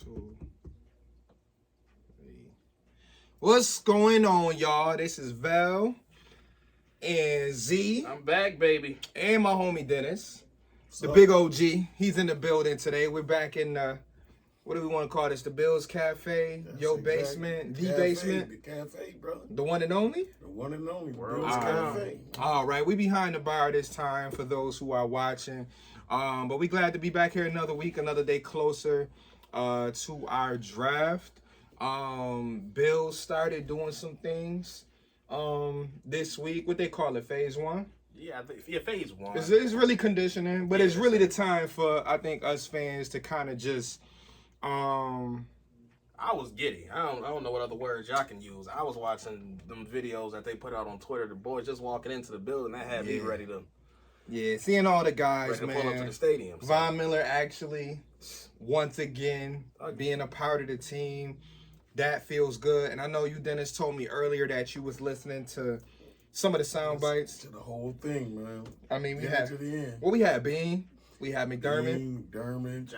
2, 3. What's going on, y'all? This is Val and Z. I'm back, baby. And my homie Dennis, the big OG. He's in the building today. We're back in what do we want to call this? The Bills Cafe, basement, the basement. The cafe, brother. The one and only? The one and only World Bills Cafe. All right, we behind the bar this time for those who are watching. But we glad to be back here another week, another day closer to our draft. Bills started doing some things this week. What they call it, phase 1? Yeah, phase 1. It's really conditioning, but it's really the time for, I think, us fans to kind of just I was giddy. I don't know what other words y'all can use. I was watching them videos that they put out on Twitter. The boys just walking into the building. That had me ready to. Yeah, seeing all the guys, ready to man. pull up to the stadium. So. Von Miller actually, once again, being a part of the team, that feels good. And I know you, Dennis, told me earlier that you was listening to some of the sound bites. To the whole thing, man. I mean, we Get had to the end. Well, we had Bean, we had McDermott,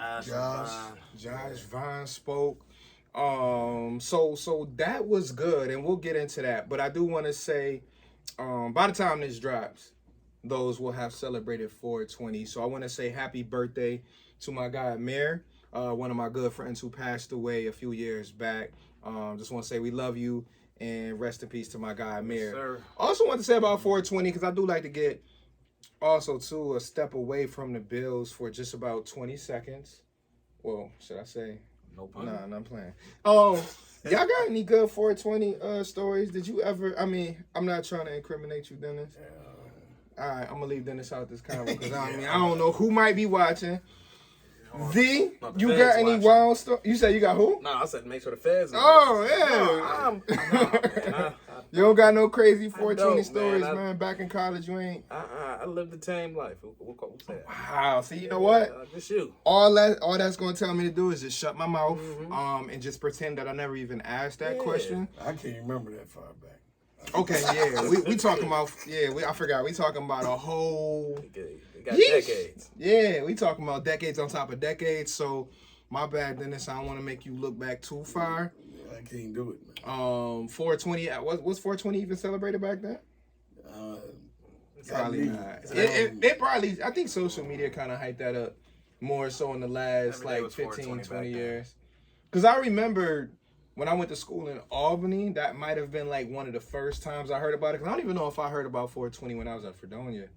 Josh, Vaughn spoke. So that was good, and we'll get into that. But I do want to say, by the time this drops, those will have celebrated 420. So I want to say happy birthday to my guy Amir, one of my good friends who passed away a few years back. Just want to say we love you and rest in peace to my guy Amir. Sir. Also want to say about 420 because I do like to get also too a step away from the Bills for just about 20 seconds. Well, should I say? No pun. Nah, I'm playing. Y'all got any good 420 stories? Did you ever? I mean, I'm not trying to incriminate you, Dennis. All right, I'm gonna leave Dennis out this convo because I don't know who might be watching. Z, you got any wild stuff? You said you got who? No, I said make sure the feds. Oh yeah. You don't got no crazy 420 stories, man. Back in college, you ain't. I lived the tame life. What's that? Wow. See, you know what? Just you. All that's gonna tell me to do is just shut my mouth, and just pretend that I never even asked that question. I can't remember that far back. Okay, yeah, we talking about I forgot we talking about a whole. They got decades. Yeah, we talking about decades on top of decades. So my bad, Dennis. I don't want to make you look back too far. I can't do it, man. 420. Was 420 even celebrated back then? Probably not. It probably. I think social media kind of hyped that up more so in the last 15, 20 years. Because I remember. When I went to school in Albany, that might have been like one of the first times I heard about it. Cause I don't even know if I heard about 420 when I was at Fredonia.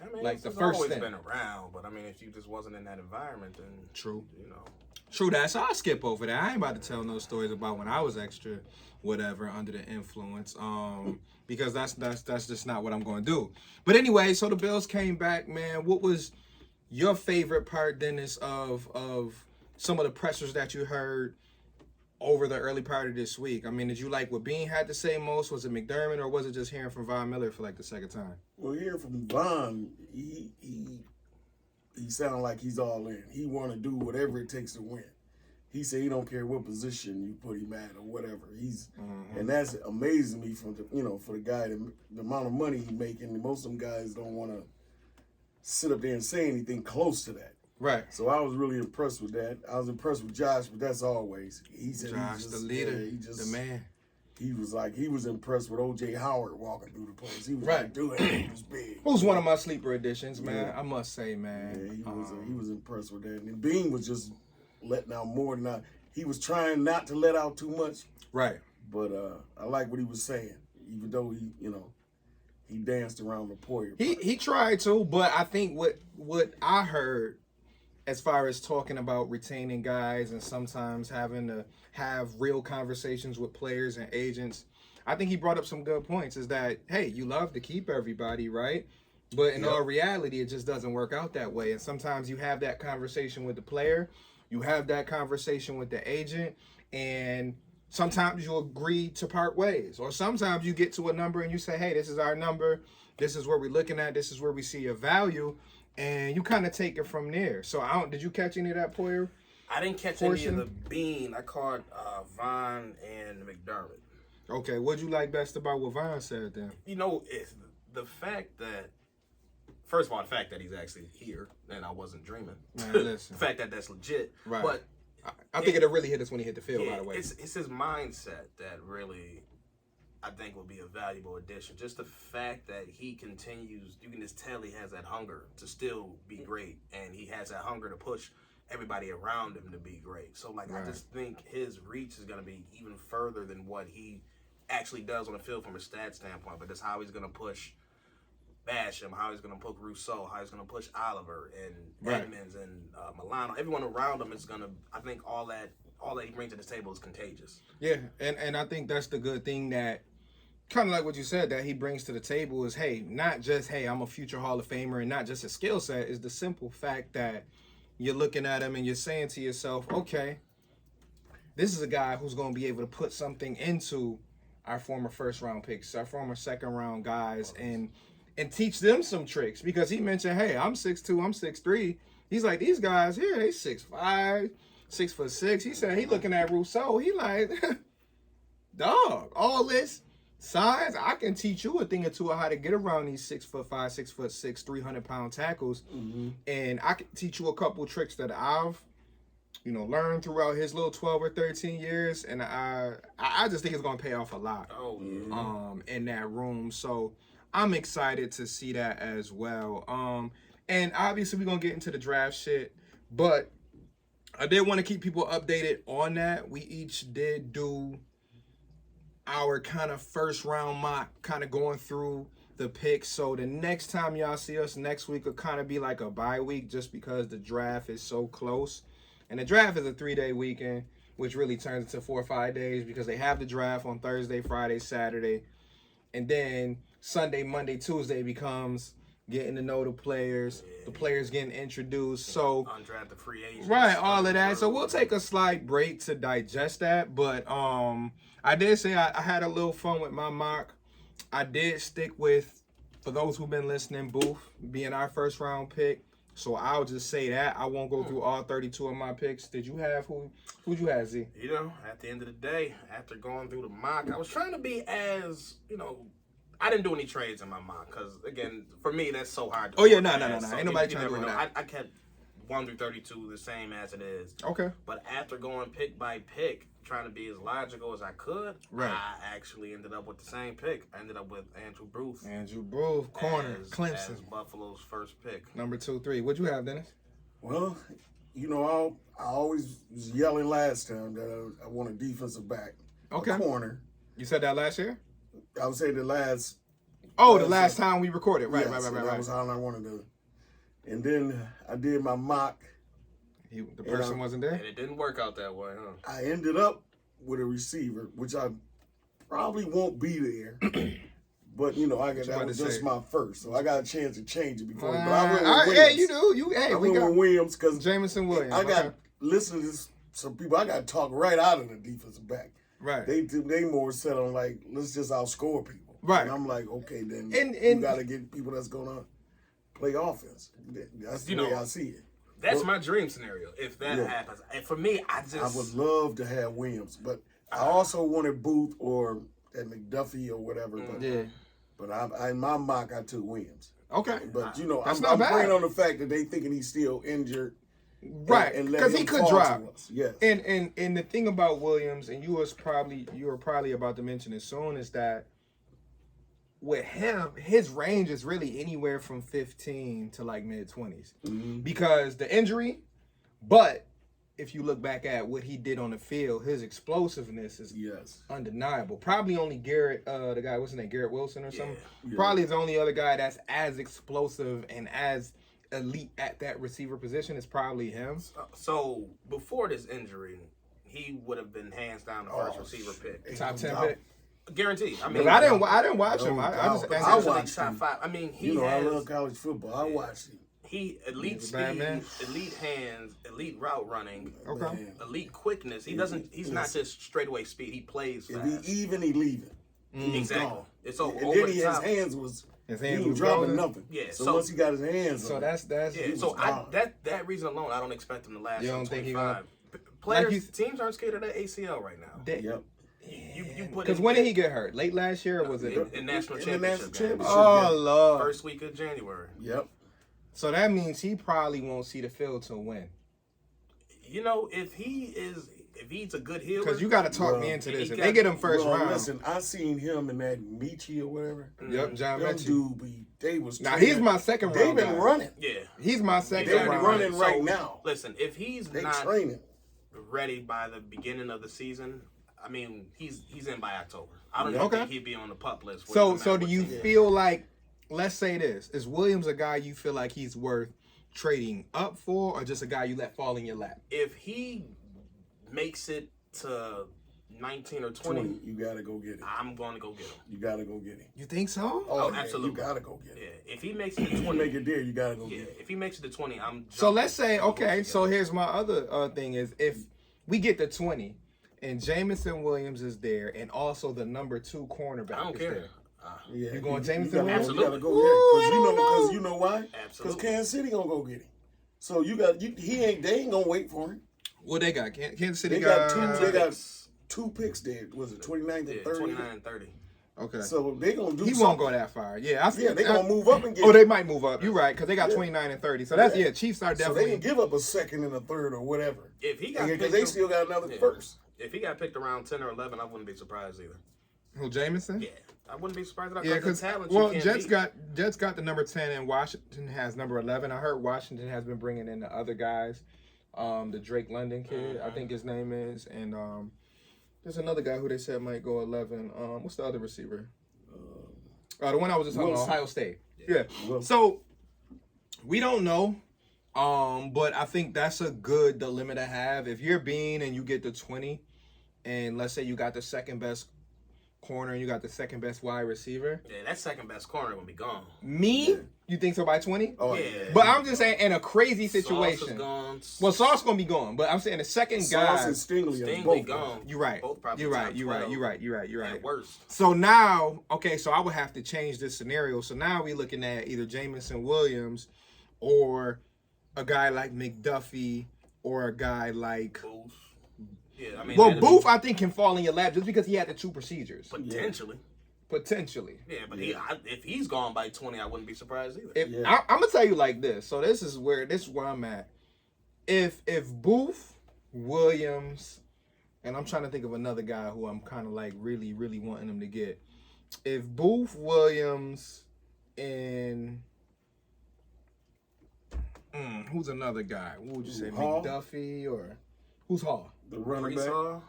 I mean, like the it's first always thing. Been around, but I mean, if you just wasn't in that environment, then true. You know. True that. So I'll skip over that. I ain't about to tell no stories about when I was extra, whatever, under the influence. Because that's just not what I'm going to do. But anyway, so the Bills came back, man. What was your favorite part, Dennis, of some of the pressures that you heard over the early part of this week? I mean, did you like what Bean had to say most? Was it McDermott, or was it just hearing from Von Miller for like the second time? Well, hearing from Von, he sounded like he's all in. He want to do whatever it takes to win. He said he don't care what position you put him at or whatever. And that's amazing me from for the guy, the amount of money he making. Most of them guys don't want to sit up there and say anything close to that. Right. So I was really impressed with that. I was impressed with Josh, but that's always. He said Josh, the leader, the man. He was impressed with O.J. Howard walking through the place. He was like, dude, he was big. Who's one of my sleeper additions, man? Yeah. I must say, man. Yeah, he was impressed with that. And Bean was just letting out more than he was trying not to let out too much. Right. But I like what he was saying, even though he danced around the Poyer. He tried to, but I think what I heard, as far as talking about retaining guys and sometimes having to have real conversations with players and agents, I think he brought up some good points. Is that, hey, you love to keep everybody, right? But in all reality, it just doesn't work out that way. And sometimes you have that conversation with the player, you have that conversation with the agent, and sometimes you'll agree to part ways. Or sometimes you get to a number and you say, hey, this is our number, this is where we're looking at, this is where we see a value. And you kind of take it from there. So did you catch any of that, Poyer? I didn't catch any of the Bean. I caught Von and McDermott. Okay, what'd you like best about what Von said then? It's the fact that, first of all, the fact that he's actually here and I wasn't dreaming. Man, listen. The fact that that's legit. Right. But I think it'll really hit us when he hit the field. Yeah, By the way, it's his mindset that really, I think, will be a valuable addition. Just the fact that he continues, you can just tell he has that hunger to still be great, and he has that hunger to push everybody around him to be great. So, like, I just think his reach is going to be even further than what he actually does on the field from a stat standpoint, but that's how he's going to push Basham, how he's going to push Rousseau, how he's going to push Oliver and Edmonds and Milano. Everyone around him is going to, I think all that he brings to the table is contagious. Yeah, and I think that's the good thing that, kind of like what you said, that he brings to the table is, hey, not just, hey, I'm a future Hall of Famer and not just a skill set, is the simple fact that you're looking at him and you're saying to yourself, okay, this is a guy who's going to be able to put something into our former first-round picks, our former second-round guys, and teach them some tricks. Because he mentioned, hey, I'm 6'2", I'm 6'3". He's like, these guys here, they 6'5", 6'6". He said he looking at Rousseau. He like, dog, all this size, I can teach you a thing or two of how to get around these 6'5", 6'6", 300-pound tackles, and I can teach you a couple tricks that I've, learned throughout his little 12 or 13 years, and I just think it's gonna pay off a lot. Oh, yeah. In that room. So I'm excited to see that as well. And obviously we're gonna get into the draft shit, but I did want to keep people updated on that. We each did do our kind of first round mock, kind of going through the picks. So the next time y'all see us next week will kind of be like a bye week, just because the draft is so close. And the draft is a 3-day weekend, which really turns into 4 or 5 days, because they have the draft on Thursday, Friday, Saturday. And then Sunday, Monday, Tuesday becomes getting to know the players getting introduced. So undrafted free agents. Right, all of that. So we'll take a slight break to digest that. But I did say I had a little fun with my mock. I did stick with, for those who've been listening, Booth being our first round pick. So I'll just say that. I won't go through all 32 of my picks. Did you have who'd you have, Z? At the end of the day, after going through the mock, I was trying to be as, I didn't do any trades in my mock because, again, for me, that's so hard to no. So Ain't nobody trying to do that. I kept 1 through 32 the same as it is. Okay. But after going pick by pick, trying to be as logical as I could, I actually ended up with the same pick. I ended up with Andrew Booth. Corner, Clemson. As Buffalo's first pick. Number 2, 3. What'd you have, Dennis? Well, I always was yelling last time that I want a defensive back, a corner. You said that last year? I would say the last. The last time we recorded. Right. That was how I wanted to. And then I did my mock. The person wasn't there? And it didn't work out that way, huh? I ended up with a receiver, which I probably won't be there. But, that was just my first. So I got a chance to change it before. But I went with Williams. Yeah, you do. I went with Williams because Jameson Williams. I got listen to some people. I got to talk right out of the defensive back. Right. They more set on like, let's just outscore people. Right. And I'm like, okay, then and you got to get people that's gonna play offense. That's the way I see it. That's my dream scenario if that happens. And for me, I would love to have Williams, but I also wanted Booth or at McDuffie or whatever. But in my mock, I took Williams. Okay. But I'm playing on the fact that they thinking he's still injured. Right, because he could drop. Yes. And the thing about Williams, and you were probably about to mention it soon, is that with him, his range is really anywhere from 15 to like mid-20s because the injury. But if you look back at what he did on the field, his explosiveness is undeniable. Probably only Garrett, the guy, what's his name, Garrett Wilson or something. Yeah. Probably the only other guy that's as explosive and as elite at that receiver position is probably him. So before this injury, he would have been hands down the first receiver pick. Top 10 pick. Guaranteed. I mean, I didn't watch him. I watched top 5. I mean, I love college football. I watched him. He elite speed, elite hands, elite route running, elite quickness. He's not just straightaway speed. He plays fast. If he even, he leaving. Exactly. It's over. And then his hands was. He ain't dropping nothing. Yeah. So once he got his hands on, that's So that reason alone, I don't expect him to last. You don't think he will? Players, teams aren't scared of that ACL right now. Yep. Because when did he get hurt? Late last year, or was it in national championship? Oh Lord! First week of January. Yep. So that means he probably won't see the field till when? You know, if he's a good healer, Because you got to talk me Well, into he this. If got- they get him first Well, round, listen, I seen him in that Michi or whatever. yep, John Them Mechie. dude, they was. Now training- he's my second They round been guy. running. yeah, He's my second They round. running guy. right now. Listen, if he's They not training. ready by the beginning of the season, I mean, he's in by October. I don't Yeah. even Okay. think he'd be on the pup list. So do you feel like, let's say this, is Williams a guy you feel like he's worth trading up for, or just a guy you let fall in your lap? if he makes it to 19 or 20, You gotta go get it. I'm going to go get him. You gotta go get it. You think so? Oh, yeah, absolutely. You gotta go get Yeah, it. if he makes it to You 20, make it there. You gotta go yeah, get it. if he makes it to 20, I'm. So jumping. let's say, We'll go okay, so together. here's my other thing is, if we get to 20 and Jamison Williams is there and also the number 2 cornerback I don't is care. there. Yeah, You going gotta Jameson go- Williams? You gotta go Ooh, get it I don't know. because you know why? Because Absolutely. Kansas City gonna go get him. So they ain't gonna wait for him. What they got? Kansas City They got got two. They got 2 picks there. Was it 29th Yeah, and 30th? 29 and 30. Okay. So they gonna do. He something. won't go that far. Yeah, Yeah, they gonna move up and get. Oh, him. they might move up. You're right, because they got Yeah. 29 and 30. So that's Yeah. Chiefs are So they definitely. can give up a second and a third or whatever. If he got Because picked, they still got another yeah. first. If he got picked around 10 or 11, I wouldn't be surprised either. Who, Jameson? Yeah, I wouldn't be surprised at that. Yeah, because because talent well, you can't Jets beat. got the number 10 and Washington has number 11. I heard Washington has been bringing in the other guys, the Drake London kid, I think his name is, and there's another guy who they said might go 11. What's the other receiver? The one I was just talking about, Wilson. Ohio State. Yeah. Wilson. So we don't know, but I think that's a good dilemma to have. If you're Bean and you get the 20, and let's say you got the second best corner and you got the second best wide receiver. Yeah, that second best corner gonna be gone. Me? You think so by 20? Oh Yeah. yeah. But I'm just saying, in a crazy Sauce is situation. gone. Well, Sauce gonna be gone, but I'm saying the second Sauce and guy. Stingley are Stingley both gone. You're right. Both probably You're right. top You're right. 12. You're right. You're right. You're right. At worst. So now, okay, so I would have to change this scenario. So now we're looking at either Jamison Williams or a guy like McDuffie or a guy like. Booth. Yeah, I mean. Well, that'd Booth, be- I think, can fall in your lap just because he had the 2 procedures. potentially. Potentially. Yeah, but if he's gone by 20, I wouldn't be surprised either. If Yeah. I'm gonna tell you like this, so this is where I'm at. If Booth, Williams, and I'm trying to think of another guy who I'm kind of like really wanting him to get. If Booth, Williams, and who's another guy? What would you say, Hall? McDuffie or who's Hall? The running Brees back. Hall?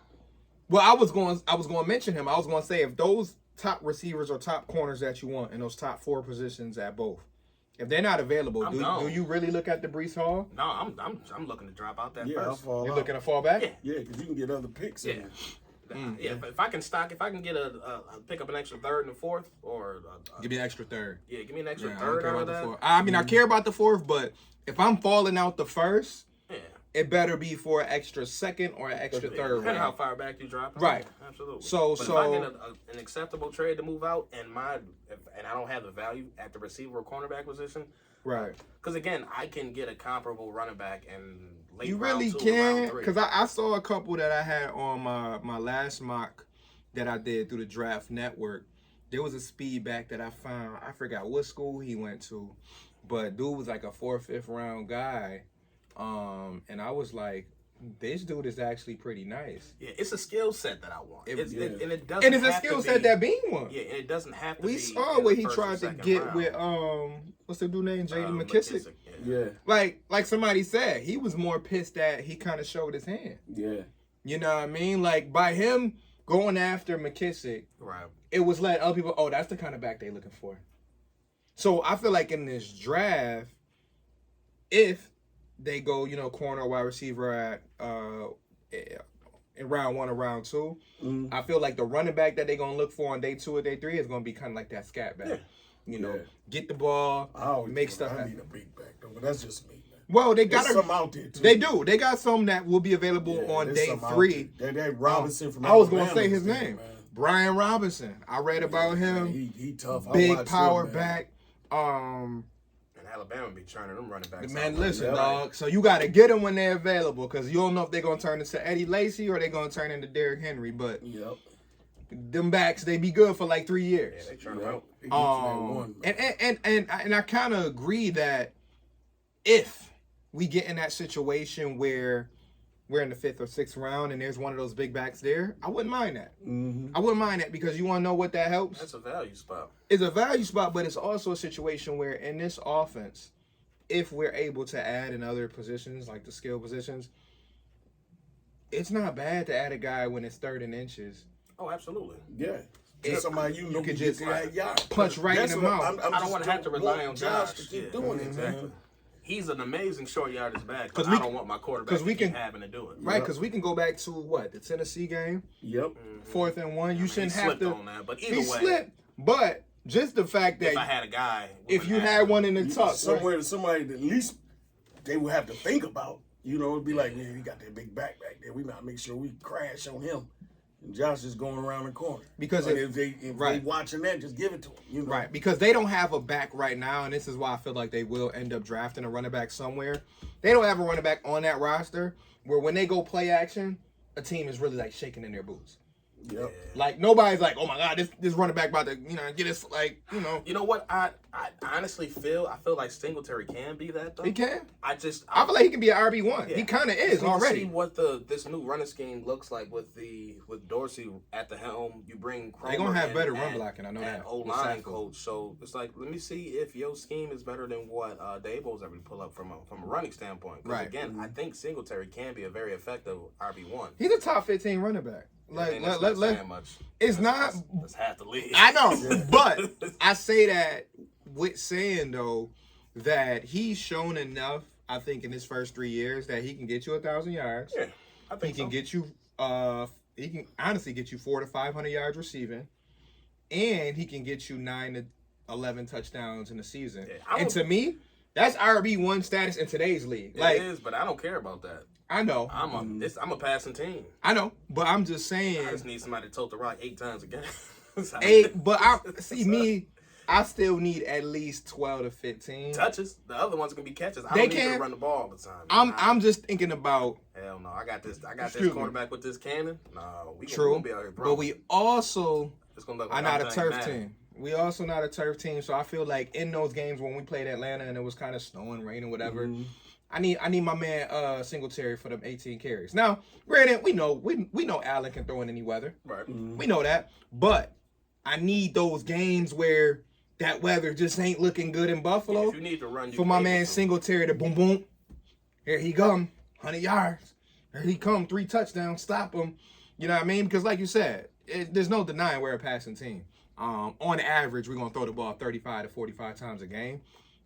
Well, I was going to mention him. I was going to say if those top receivers or top corners that you want in those top 4 positions at both, if they're not available, I'm do gone. you really look at the Brees Hall? No, I'm looking to drop out that Yeah, I'll first. fall You're out. looking to fall back? Yeah. Yeah, because you can get other picks. Yeah. in there. Yeah, if I can get a pick up an extra third and a fourth, or Give me an extra third. yeah, give me an extra Yeah, I don't third care out about of the that. fourth. I mean, I care about the fourth, but if I'm falling out the first, Yeah, it better be for an extra second or an extra third depending how round. far back you drop. Right. Yeah, absolutely. So- but so- if I get an acceptable trade to move out, and I don't have the value at the receiver or cornerback position, Right. because again, I can get a comparable running back and late You round really 2, can, round 3. because I saw a couple that I had on my last mock that I did through the Draft Network. There was a speed back that I found. I forgot what school he went to, but dude was like a 4th, 5th round guy, and I was like, this dude is actually pretty nice. Yeah, it's a skill set that I want. It- and it doesn't. And it's a have to skill be- set that Bean won. Yeah, and it doesn't have to We be. saw in what the he first or tried to second get round. with what's the dude named JD McKissick. Yeah, Like somebody said, he was more pissed that he kind of showed his hand. yeah. You know what I mean? Like by him going after McKissick, Right. it was letting other people, oh, that's the kind of back they looking for. So I feel like in this draft, if they go, corner or wide receiver at in round 1 or round 2, I feel like the running back that they're gonna look for on day 2 or day 3 is gonna be kind of like that scat back. Yeah. Get the ball, I always make thought stuff I happen. need a big back though, but that's just me, man. Well, they There's got some out there too. They do. They got some that will be available Yeah, on there's day some out 3. there. That Robinson from I was gonna Alabama say is his there, name, man. Brian Robinson. I read about him. Man, he tough. I Big watched power him, man. back. And Alabama be churning them running backs. Man, out. listen, Yeah. dog. So you got to get them when they're available, because you don't know if they're gonna turn into Eddie Lacy or they're gonna turn into Derrick Henry. But Yep. them backs, they be good for like 3 years. Yeah, they churn Yep. out. He gets you that one, man. And I kind of agree that if we get in that situation where we're in the 5th or 6th round and there's one of those big backs there, I wouldn't mind that. Mm-hmm. I wouldn't mind that because you want to know what that helps? That's a value spot. It's a value spot, but it's also a situation where in this offense, if we're able to add in other positions, like the skill positions, it's not bad to add a guy when it's 3rd and inches. Oh, absolutely. Yeah. Just somebody you know could can just get that yard. punch right in the mouth. I don't want to have to rely on Josh to keep Yeah, doing it. exactly. Man. He's an amazing short yardage back, 'Cause but I don't want my quarterback to keep having to do it. Right, because we can go back to the Tennessee game, Yep. 4th and 1. You shouldn't he have slipped to. on that, but either He way, slipped, but just the fact if I that had a guy, if you had one in the tuck, somewhere, somebody that at least they would have to think about. You know, it'd be like, man, he got that big back there. We gotta make sure we crash on him. And Josh is going around the corner. Because if they right. watching that, just give it to him. You know? right, because they don't have a back right now, and this is why I feel like they will end up drafting a running back somewhere. They don't have a running back on that roster where when they go play action, a team is really like shaking in their boots. Yep. Like nobody's like, oh my god, this running back about to get us You know what? I honestly feel like Singletary can be that though. He can. I feel like he can be an RB1. Yeah. He kind of is To already. see what this new running scheme looks like with Dorsey at the helm. You bring Cromer They're gonna have in better run blocking. I know at that. O-line coach. So it's like, let me see if your scheme is better than what Dabo's ever pull up from a running standpoint. Right. Again, I think Singletary can be a very effective RB1. He's a top 15 running back. Like that's let not saying much. It's not. That's half the league. I know, but I say that with saying though that he's shown enough. I think in his first 3 years that he can get you 1,000 yards. Yeah, I think he can get you. He can honestly get you 400 to 500 yards receiving, and he can get you 9 to 11 touchdowns in the season. Yeah, and to me, that's RB1 status in today's league. It is, but I don't care about that. I know. I'm a passing team. I know, but I'm just saying. I just need somebody to tote the rock 8 times a game. But I still need at least 12 to 15 touches. The other ones can be catches. I They don't need can. to run the ball all the time. I'm just thinking about. Hell no, I got this Excuse me. quarterback with this cannon. No, we True, won't be out here, bro. but we also It's gonna look are like not a everything turf mad. team. We also not a turf team, so I feel like in those games when we played Atlanta and it was kind of snowing, raining, whatever. I need my man Singletary for them 18 carries. Now, granted, we know Allen can throw in any weather. Right. We know that, but I need those games where that weather just ain't looking good in Buffalo. If you need to run, for my man Singletary to boom boom. Here he come, 100 yards. Here he come, 3 touchdowns. Stop him. You know what I mean? Because like you said, there's no denying we're a passing team. On average, we're gonna throw the ball 35 to 45 times a game.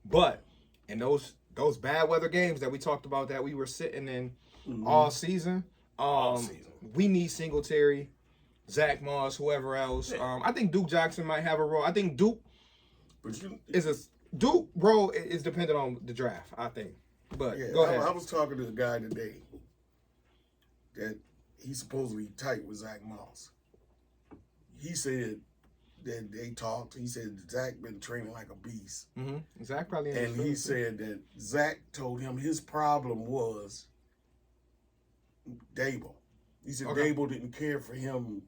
But in those bad weather games that we talked about that we were sitting in all season, we need Singletary, Zach Moss, whoever else. Yeah. I think Duke Jackson might have a role. I think Duke Duke role is dependent on the draft, I think. But yeah, go ahead. I was talking to a guy today that he's supposedly tight with Zach Moss. He said that they talked. He said Zach been training like a beast. Mm-hmm. Zach probably. And he said that Zach told him his problem was Dable. He said Dable didn't care for him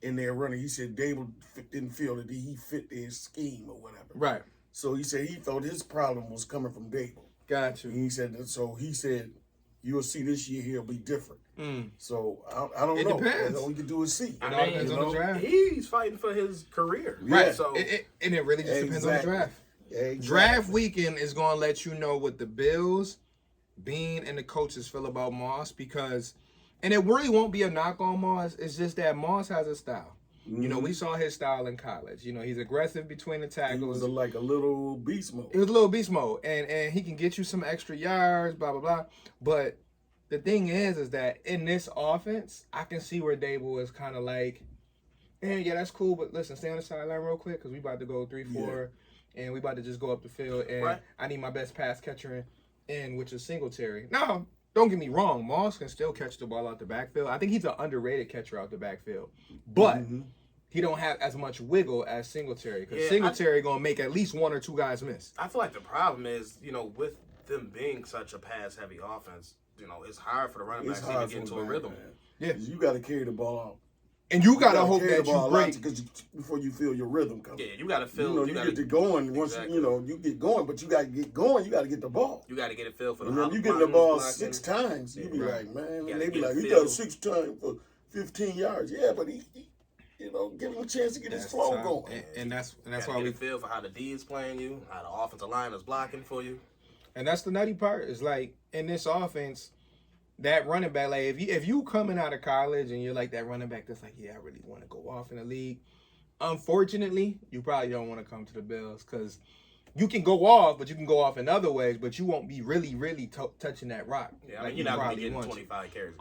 in their running. He said Dable didn't feel that he fit their scheme or whatever. Right. So he said he thought his problem was coming from Dable. Got you. And he said, you'll see this year he'll be different. So I don't know. Depends. All we can do is see. It all depends on the draft. He's fighting for his career. Right. Yeah. So and it really just depends on the draft. Exactly. Draft weekend is going to let you know what the Bills, Bean, and the coaches feel about Moss because, and it really won't be a knock on Moss. It's just that Moss has a style. You know, we saw his style in college. You know, he's aggressive between the tackles. He was like a little beast mode. It was a little beast mode, and he can get you some extra yards, blah blah blah. But the thing is that in this offense, I can see where Dable is kind of like, yeah, that's cool, but listen, stay on the sideline real quick because we about to go 3-4, and we about to just go up the field, and I need my best pass catcher in, which is Singletary. Now, don't get me wrong, Moss can still catch the ball out the backfield. I think he's an underrated catcher out the backfield, but he don't have as much wiggle as Singletary because Singletary gonna make at least 1 or 2 guys miss. I feel like the problem is, with them being such a pass-heavy offense, it's hard for the running backs to even get into a rhythm. Man. Yeah, you got to carry the ball out. And you gotta hope carry the that you ball a lot break. because before you feel your rhythm coming. Yeah, you gotta feel. You know, you get to going once exactly. you know you get going, but you gotta get going. You gotta get the ball. You gotta get a feel for the. And then you get the ball 6 times, you be like, man, and they be like, he got 6 times for 15 yards. Yeah, but he you know, give him a chance to get his flow going. And that's why we we feel for how the D is playing you, how the offensive line is blocking for you. And that's the nutty part. Is like in this offense, that running back, like if you coming out of college and you're like that running back that's like, yeah, I really want to go off in the league. Unfortunately, you probably don't want to come to the Bills because you can go off, but you can go off in other ways, but you won't be really touching that rock. Yeah, I mean, you're not going to be getting 25 carries.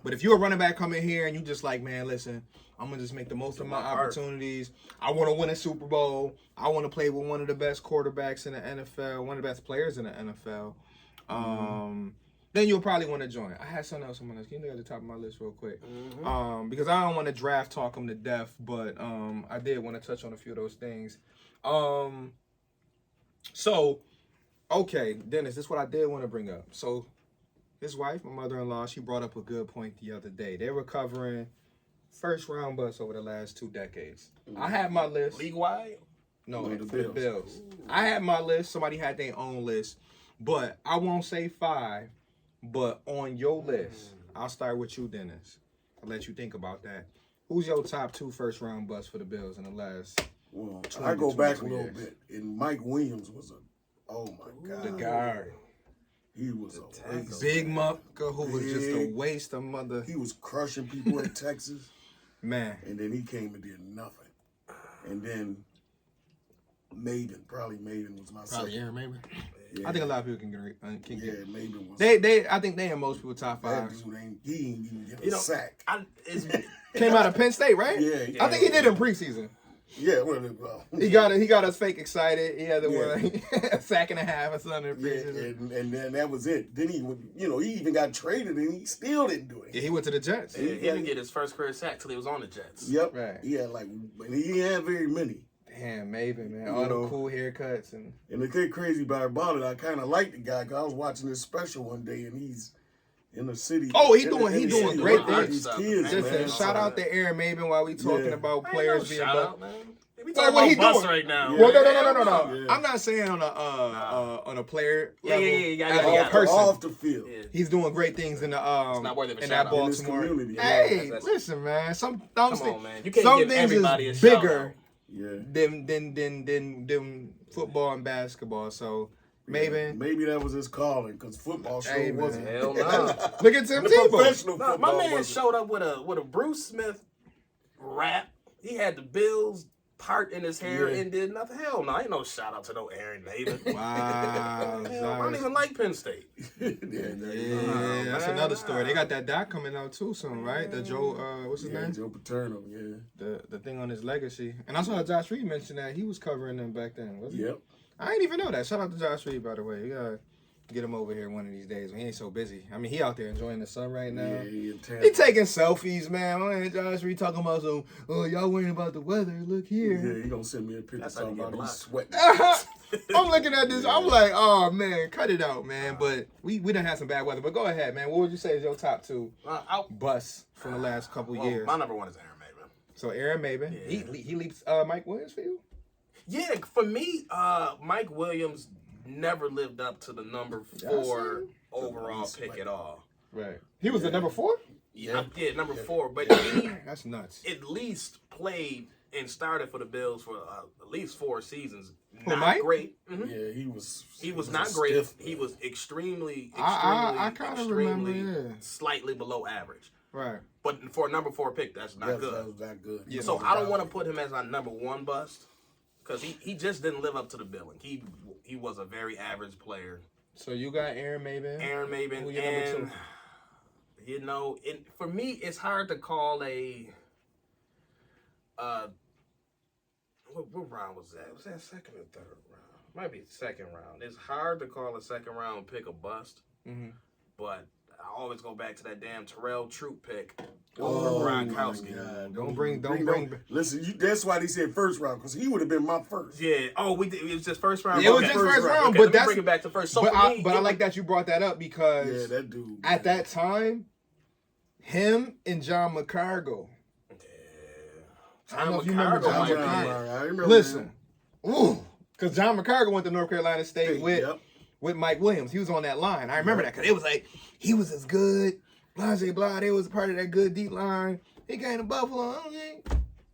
But if you're a running back coming here and you just like, man, listen, I'm going to just make the most of my opportunities. I want to win a Super Bowl. I want to play with one of the best quarterbacks in the NFL, one of the best players in the NFL. Then you'll probably want to join. I had something else on my list. Can you look at the top of my list real quick? Because I don't want to draft talk them to death, but I did want to touch on a few of those things. So, okay, Dennis, this is what I did want to bring up. So, his wife, my mother-in-law, she brought up a good point the other day. They were covering first-round busts over the last 2 decades. I had my list. League-wide? No, for the Bills. I had my list. Somebody had their own list. But I won't say 5. But on your list, I'll start with you, Dennis. I'll let you think about that. Who's your top 2 first-round busts for the Bills in the last? Well, I go back a little bit, and Mike Williams was oh my God, the guard. He was a waste. Big mucker who was just a waste of mother. He was crushing people in Texas, man. And then he came and did nothing. And then Maven was my second. Aaron Maven. Yeah. I think a lot of people can get. Yeah, Maven was. I think they in most people top 5. He ain't even get a sack. Came out of Penn State, right? Yeah. I think he did in preseason. Yeah, well, he got us fake excited. He had a sack and a half or something in preseason. And then that was it. Then he even got traded and he still didn't do it. Yeah, he went to the Jets. He didn't get his first career sack till he was on the Jets. Yep. Right. He had and he didn't have very many. Damn, Maven, man. All the cool haircuts. And the thing crazy about it, I kind of like the guy because I was watching this special one day and he's in the city. Oh, he doing great things. Kids, man. Shout out to Aaron Maven while we talking about players being out, man. We talking about bust right now. Well, no. Yeah. I'm not saying on a player level. Yeah. Person. Off the field. Yeah. He's doing great things in the it's not worth of a in that Baltimore community. Hey, listen, man. Come on, man. You can't give everybody is a bigger than football and basketball. So maybe that was his calling because football sure wasn't. Hell no. Look at Tim Tebow. My man showed up with a Bruce Smith rap. He had the Bills part in his hair and did nothing. Hell no, ain't no shout out to no Aaron Maven. Wow. I don't even like Penn State. That's another story. They got that doc coming out too soon, right? The Joe, what's his name? Joe Paterno, The thing on his legacy. And I saw Josh Reed mention that he was covering them back then, wasn't he? Yep. I didn't even know that. Shout out to Josh Reed, by the way. We gotta get him over here one of these days when he ain't so busy. I mean, he out there enjoying the sun right now. Yeah, he taking selfies, man. I Josh Reed talking about some, y'all worrying about the weather. Look here. Yeah, he gonna send me a picture talking about he's sweating. I'm looking at this. I'm like, oh, man, cut it out, man. But we done had some bad weather. But go ahead, man. What would you say is your top 2 busts from the last couple years? My number 1 is Aaron Maven. So Aaron Maven. Yeah. He leaps Mike Williams for you? Yeah, for me, Mike Williams never lived up to the number 4 overall pick at all. Right. He was the number 4? Yeah, number 4. But he that's nuts. At least played and started for the Bills for at least 4 seasons. Not Mike? Great. Mm-hmm. Yeah, he was not great. He was extremely slightly below average. Right. But for a number 4 pick, that's not good. That was not good. Yeah, so I don't want to put him as my number 1 bust. Because he just didn't live up to the billing. He was a very average player. So you got Aaron Maven. Who your number 2? For me, it's hard to call a. What round was that? Was that second or third round? Might be second round. It's hard to call a second round pick a bust. Mm-hmm. But I always go back to that damn Terrell Troop pick over Gronkowski. Don't bring. Listen, that's why they said first round because he would have been my first. Yeah. Oh, it was just first round. Yeah, it was just first round. Okay, but let me bring it back to first. So I like that you brought that up because that dude at that time, him and John McCargo I don't know if you remember McCargo John might be McCargo. it. I remember. Listen, because John McCargo went to North Carolina State Yep. with Mike Williams. He was on that line. I remember that because it was like he was as good. Blah, blah. They was a part of that good deep line. He came to Buffalo. Okay.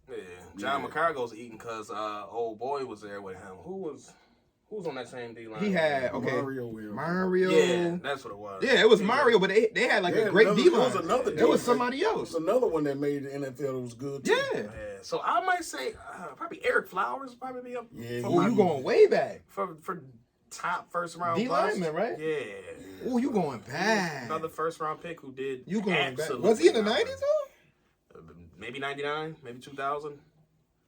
Yeah, John McCargo's eating because old boy was there with him. Who was on that same D line? He had Mario. Yeah, that's what it was. Yeah, it was Mario, but they had like a great D line. There was somebody else. There was another one that made the NFL that was good too. Yeah. So I might say probably Eric Flowers probably be up. Yeah. Oh, you going way back. For top first round D lineman, right? Yeah. Oh, you going back. Another first round pick who did. You going back. absolutely Was he in the nothing. 90s though? Maybe 99, maybe 2000.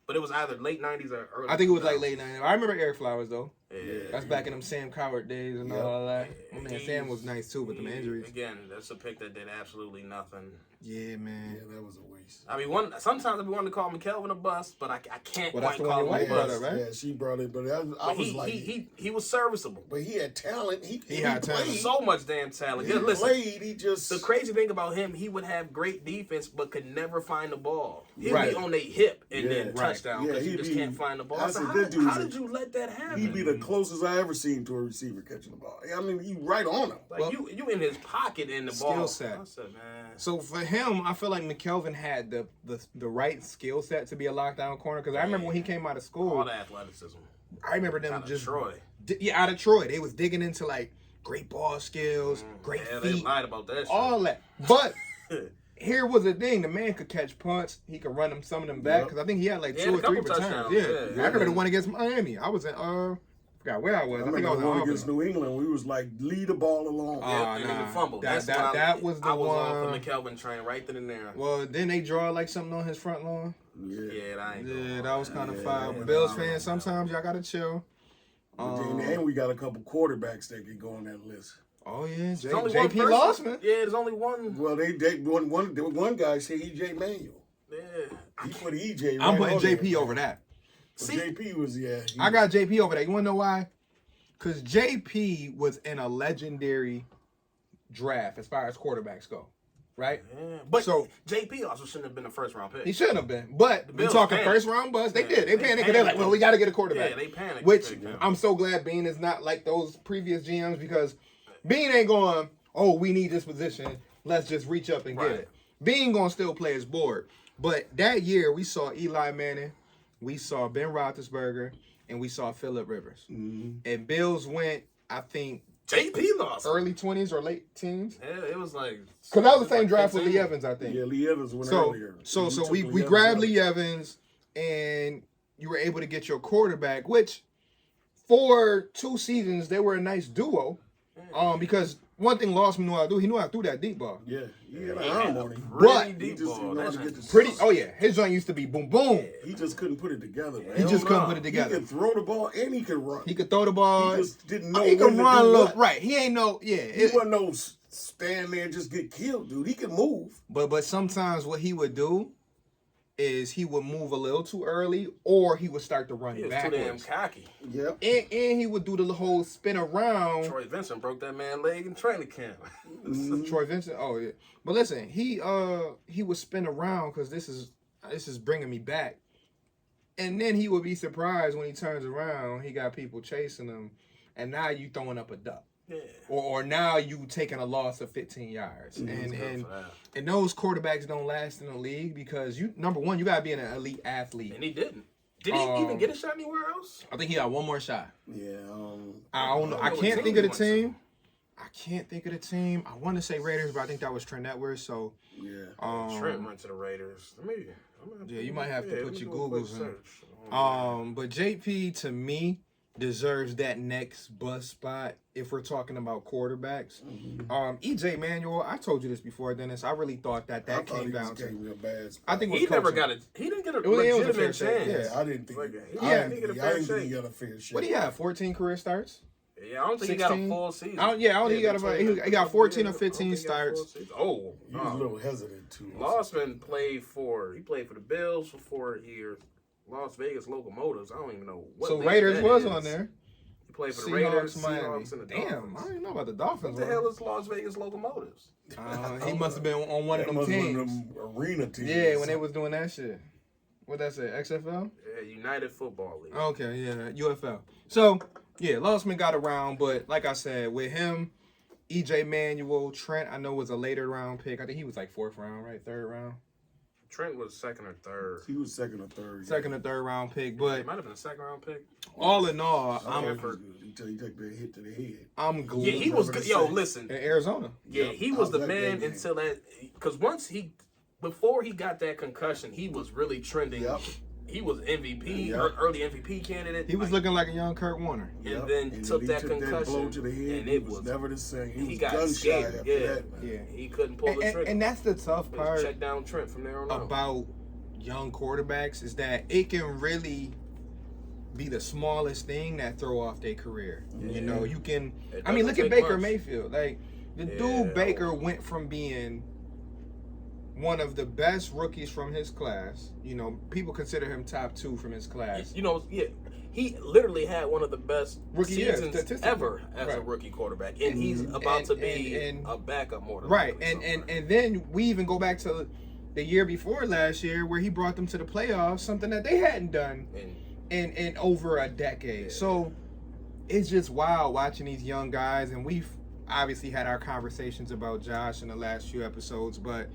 But it was either late 90s or early. I think it was like 2000s. late 90s. I remember Eric Flowers though. Yeah. That's back in them Sam Cowart days and all that. Yeah, My man Sam was nice too with them injuries. Again, that's a pick that did absolutely nothing. Yeah, man. Yeah, that was a waste. I mean, sometimes I be wanting to call McKelvin a bust, but I can't Well, that's quite the one call your him a wife brought bust. up, right? Yeah, she brought it, but I But was like, he was serviceable. but he had talent. He had played. talent. So much damn talent. He Yeah, listen. played. He just The crazy thing about him, he would have great defense, but could never find the ball. He'd Right. be on their hip and Yeah, then right. touchdown Yeah, because you he'd just be- can't find the ball. I So said, how that dude's how a- did you let that happen? he'd be the closest I ever seen to a receiver catching the ball. I mean, you right on him. Like you in his pocket in the ball. Skill set. I said, man. So for him, I feel like McKelvin had the right skill set to be a lockdown corner. Because I remember when he came out of All school, the athleticism. I remember them Out of just Troy. out of Troy. They was digging into like great ball skills, great Yeah, they feet, lied about that shit. all that. But here was the thing: the man could catch punts. He could run them some of them back. Yep. Because I think he had like He 2 had or a 3 couple returns. touchdowns, Yeah. yeah. I remember the one against Miami. I was in forgot where I was. I think I was in one Albany. against New England. We was like lead the ball along. Yeah, Oh, and nah. the fumble. That- That's that- when that was the I was one- on for McKelvin train right then and there. Well, then they draw like something on his front lawn. Yeah, that ain't Yeah, going that on. was kind of Yeah, fire. yeah, Bills yeah. fans, sometimes y'all gotta chill. And we got a couple quarterbacks that can go on that list. Oh yeah, There's only one JP person- Lossman. Yeah, there's only one. Well, one guy said EJ Manuel. Yeah. He put EJ. I'm right putting on there. JP over that. But JP was I got JP over that. You wanna know why? Because JP was in a legendary draft as far as quarterbacks go, right? Yeah. But So- JP also shouldn't have been a first round pick. He shouldn't have been. But we Bills talking panicked. first round bust. They Yeah, did. They they panicked. They're like, panicked. well, we got to get a quarterback. Yeah, they panicked. Which to pick him. I'm so glad Bean is not like those previous GMs because Bean ain't going, oh, we need this position. Let's just reach up and get Right. it. Bean going to still play his board. But that year, we saw Eli Manning, we saw Ben Roethlisberger, and we saw Phillip Rivers. And Bills went, I think, JP lost. early 20s or late teens. Yeah, it was like. Because that was the like same draft with 15. Lee Evans, I think. Yeah, Lee Evans went So, earlier. so took we Evans grabbed out. Lee Evans, and you were able to get your quarterback, which for 2 seasons they were a nice duo. Because one thing Lossman knew how to do, he knew how to throw that deep ball. Yeah, he had an He arm had a on him. But- pretty He deep just ball. didn't know how That to get shit- the Pretty. Oh yeah, his joint used to be boom boom. He just couldn't put it together, man. He just couldn't put it He together. could throw the ball and he could run. He could throw the ball. He just didn't know He when could to run. do Look what. right. He ain't no. Yeah. He wasn't no stand there and just get killed, dude. He could move. But sometimes what he would do is he would move a little too early, or he would start to run He was too damn backwards. cocky. Yep. And he would do the whole spin around. Troy Vincent broke that man leg in training camp. Troy Vincent. Oh yeah. But listen, he would spin around because this is bringing me back. And then he would be surprised when he turns around, he got people chasing him, and now you throwing up a duck. Yeah. Or now you taking a loss of 15 yards. And those quarterbacks don't last in the league because number one, you gotta be an elite athlete. And he didn't. Did he even get a shot anywhere else? I think he got one more shot. Yeah. I don't know. I what can't team think he of the went to. team. I can't think of the team. I want to say Raiders, but I think that was Trent Edwards. So Yeah. Trent went to the Raiders. Yeah, you might have to put we your do a quick Googles in. search. But JP to me deserves that next bust spot if we're talking about quarterbacks. EJ Manuel, I told you this before, Dennis. I really thought that I thought came he down just to. came real bad. I think it was He never coaching. got it. He didn't get a It was a fair legitimate shake, chance. Yeah, I didn't think. Like, I yeah, didn't he get a think fair he shake. got a fair shake. What do you have? 14 career starts? Yeah, I don't think he got a 16? full season. I don't think he got between he got 14 or I don't 15 think he got a full starts. season. Oh, He was a little hesitant too. Lossman played for the Bills for 4 years. Las Vegas Locomotives. I don't even know what. So league Raiders that was is. on there. He played for the Seahawks, Raiders, Miami. Seahawks, and the Damn, I Dolphins. don't even know about the Dolphins. What the hell is Las Vegas Locomotives? He must have been on one of That them must have teams. been them arena teams. Yeah, when they was doing that shit. What that say? XFL? Yeah, United Football League. Okay, yeah, UFL. So, yeah, Losman got around, but like I said, with him, EJ Manuel, Trent, I know was a later round pick. I think he was like 4th round, right? 3rd round. Trent was 2nd or 3rd. He was 2nd or 3rd. 2nd or 3rd round pick, but It might have been a 2nd round pick. all in all, He took that hit to the head. I'm glad. Yeah, he was good. Yo, listen. In Arizona. Yeah, he was the that man game. until that. Because before he got that concussion, he was really trending. Yep. He was MVP, Yep. early MVP candidate. He was looking like a young Kurt Warner. And then took he that took concussion, that blow to the head, and he it was was never the same. He was got gun shy scared. after Yeah, that, man. Yeah. he couldn't pull the trigger. And that's the tough part Check down Trent from there on out. about young quarterbacks is that it can really be the smallest thing that throw off their career. Yeah. You know, you can. It I mean, look doesn't at take Baker much. Mayfield. Like the Yeah. dude Baker went from being one of the best rookies from his class. You know, people consider him top 2 from his class. You know, yeah, he literally had one of the best Rookie year, seasons statistically. ever as a Right. rookie quarterback, and he's about to be and- a backup more than Right, likely somewhere. and then we even go back to the year before last year where he brought them to the playoffs, something that they hadn't done And in over a decade. Yeah. So it's just wild watching these young guys, and we've obviously had our conversations about Josh in the last few episodes, but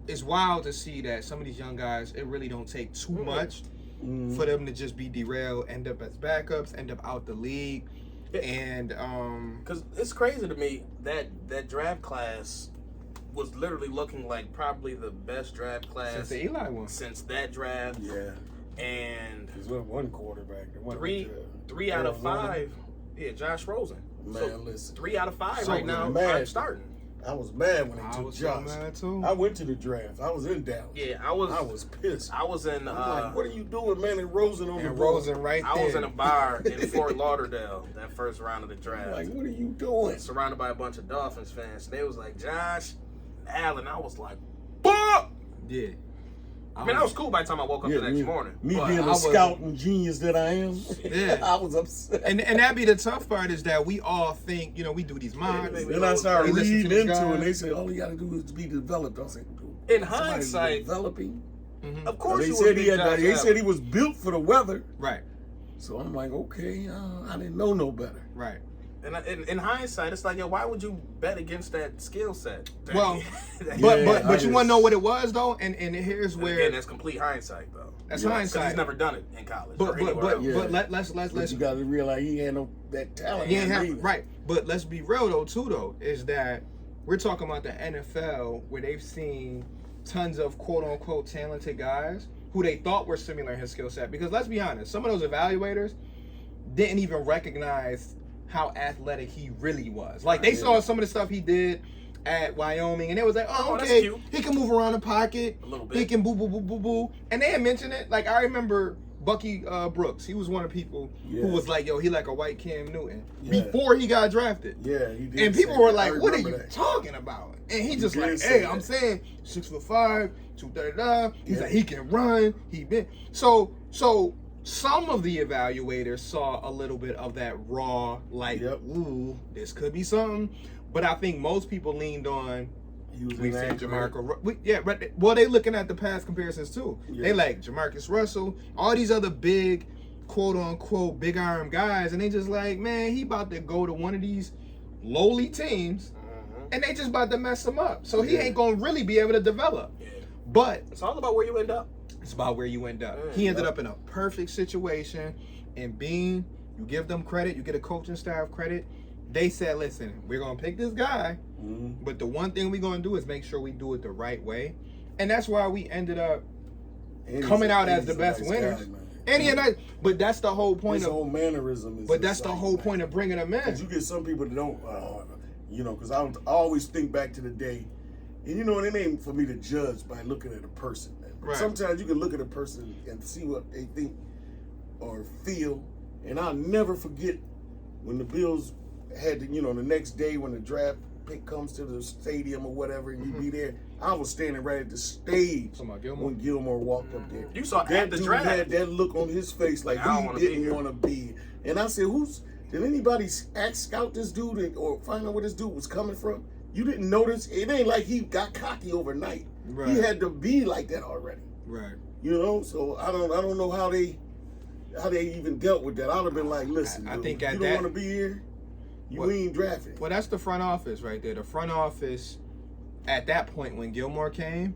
it's wild to see that some of these young guys, it really don't take too much for them to just be derailed, end up as backups, end up out the league. Yeah. And because it's crazy to me that draft class was literally looking like probably the best draft class since the Eli one. since that draft. Yeah. And There's one quarterback. That went three out of Arizona. 5. Yeah, Josh Rosen. Man, listen. 3 out of 5 So right now. mad. I'm starting. I was mad when they I took was so Josh. mad too. I went to the draft. I was in Dallas. Yeah, I was pissed. I was in I'm like, what are you doing, man? And Rosen on the And board. Rosen right there. I was in a bar in Fort Lauderdale that first round of the I'm draft. like, what are you doing? Surrounded by a bunch of Dolphins fans. They was like, Josh Allen. I was like, fuck! Yeah. I mean, I was cool by the time I woke up the next morning. Me but being I a was- scouting genius that I am, Yeah. I was upset. And that be the tough part is that we all think, you know, we do these mocks. Yeah, Then I started They listen to reading these into it, guys. and they said all you got to do is be developed. I was like, In somebody's hindsight, developing. of course They you said would he be had. Josh They Allen. said he was built for the weather. Right, So I'm like, okay, I didn't know no better. right. And in hindsight, it's like, yo, why would you bet against that skill set? Well, That- But Yeah, but you want to know just- what it was though, and here's and where again, that's complete hindsight, though. that's Yeah. 'Cause hindsight. he's never done it in college. But or anywhere else. Yeah. but let's But you got to realize he had no that talent. he ain't have, either. right. But let's be real though too though is that we're talking about the NFL where they've seen tons of quote unquote talented guys who they thought were similar in his skill set. Because let's be honest, some of those evaluators didn't even recognize how athletic he really was. Like they saw some of the stuff he did at Wyoming, and it was like, oh, Oh, that's okay, cute. he can move around the pocket, A little he bit. can boo boo boo boo boo, and they had mentioned it. Like I remember Bucky Brooks, he was one of the people Yeah. who was like, yo, he like a white Cam Newton Yeah. before he got drafted. Yeah, he did. And say people were that. I like, "What are remember you that. talking about?" And he just did like, say "Hey, I'm that. saying 6'5", 230. He's Yeah. like, he can run. He been so. Some of the evaluators saw a little bit of that raw, like, Yep. ooh, this could be something. But I think most people leaned on. He was We said inaccurate. Jamarcus. Right. Well, they looking at the past comparisons too. Yeah. They like Jamarcus Russell, all these other big, quote unquote, big arm guys, and they just like, man, he about to go to one of these lowly teams, and they just about to mess him up. So he Yeah. ain't gonna really be able to develop. Yeah. But It's all about where you end up. it's about where you end up. Yeah, He ended yep. up in a perfect situation, and Bean, you give them credit, you get a coaching staff credit. They said, listen, we're gonna pick this guy, Mhm. but the one thing we're gonna do is make sure we do it the right way. And that's why we ended up And coming he's a- out as he's the a best nice winners. guy, man. And he and I, but that's the whole point His of. whole mannerism is. But that's the insane, whole man. point of bringing him Because in. you get some people that don't, because I always think back to the day, and and it ain't for me to judge by looking at a person, man. But Right. sometimes you can look at a person and see what they think or feel, and I'll never forget when the Bills had to, the next day when the draft pick comes to the stadium or whatever, and you be there. I was standing right at the stage Talking about Gilmore? when Gilmore walked up there. You saw That at the dude draft. had that look on his face like I don't wanna he be didn't here. want to be. And I said, did anybody scout this dude or find out where this dude was coming from? You didn't notice? It ain't like he got cocky overnight. Right. He had to be like that already. Right. You know, so I don't know how they even dealt with that. I'd have been like, listen, I dude, think you at don't that- want to be here. You ain't drafted. Well, that's the front office right there. The front office, at that point when Gilmore came,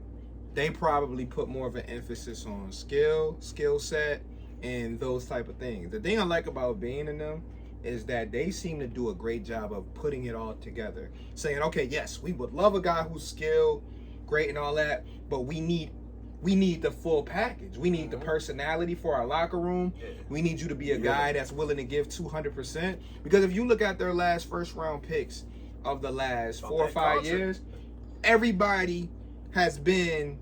they probably put more of an emphasis on skill set, and those type of things. The thing I like about being in them is that they seem to do a great job of putting it all together. Saying, okay, yes, we would love a guy who's skilled, great and all that, but we need the full package. We need the personality for our locker room. Yeah. We need you to be a guy that's willing to give 200%. Because if you look at their last first round picks of the last 4 or 5 years, everybody has been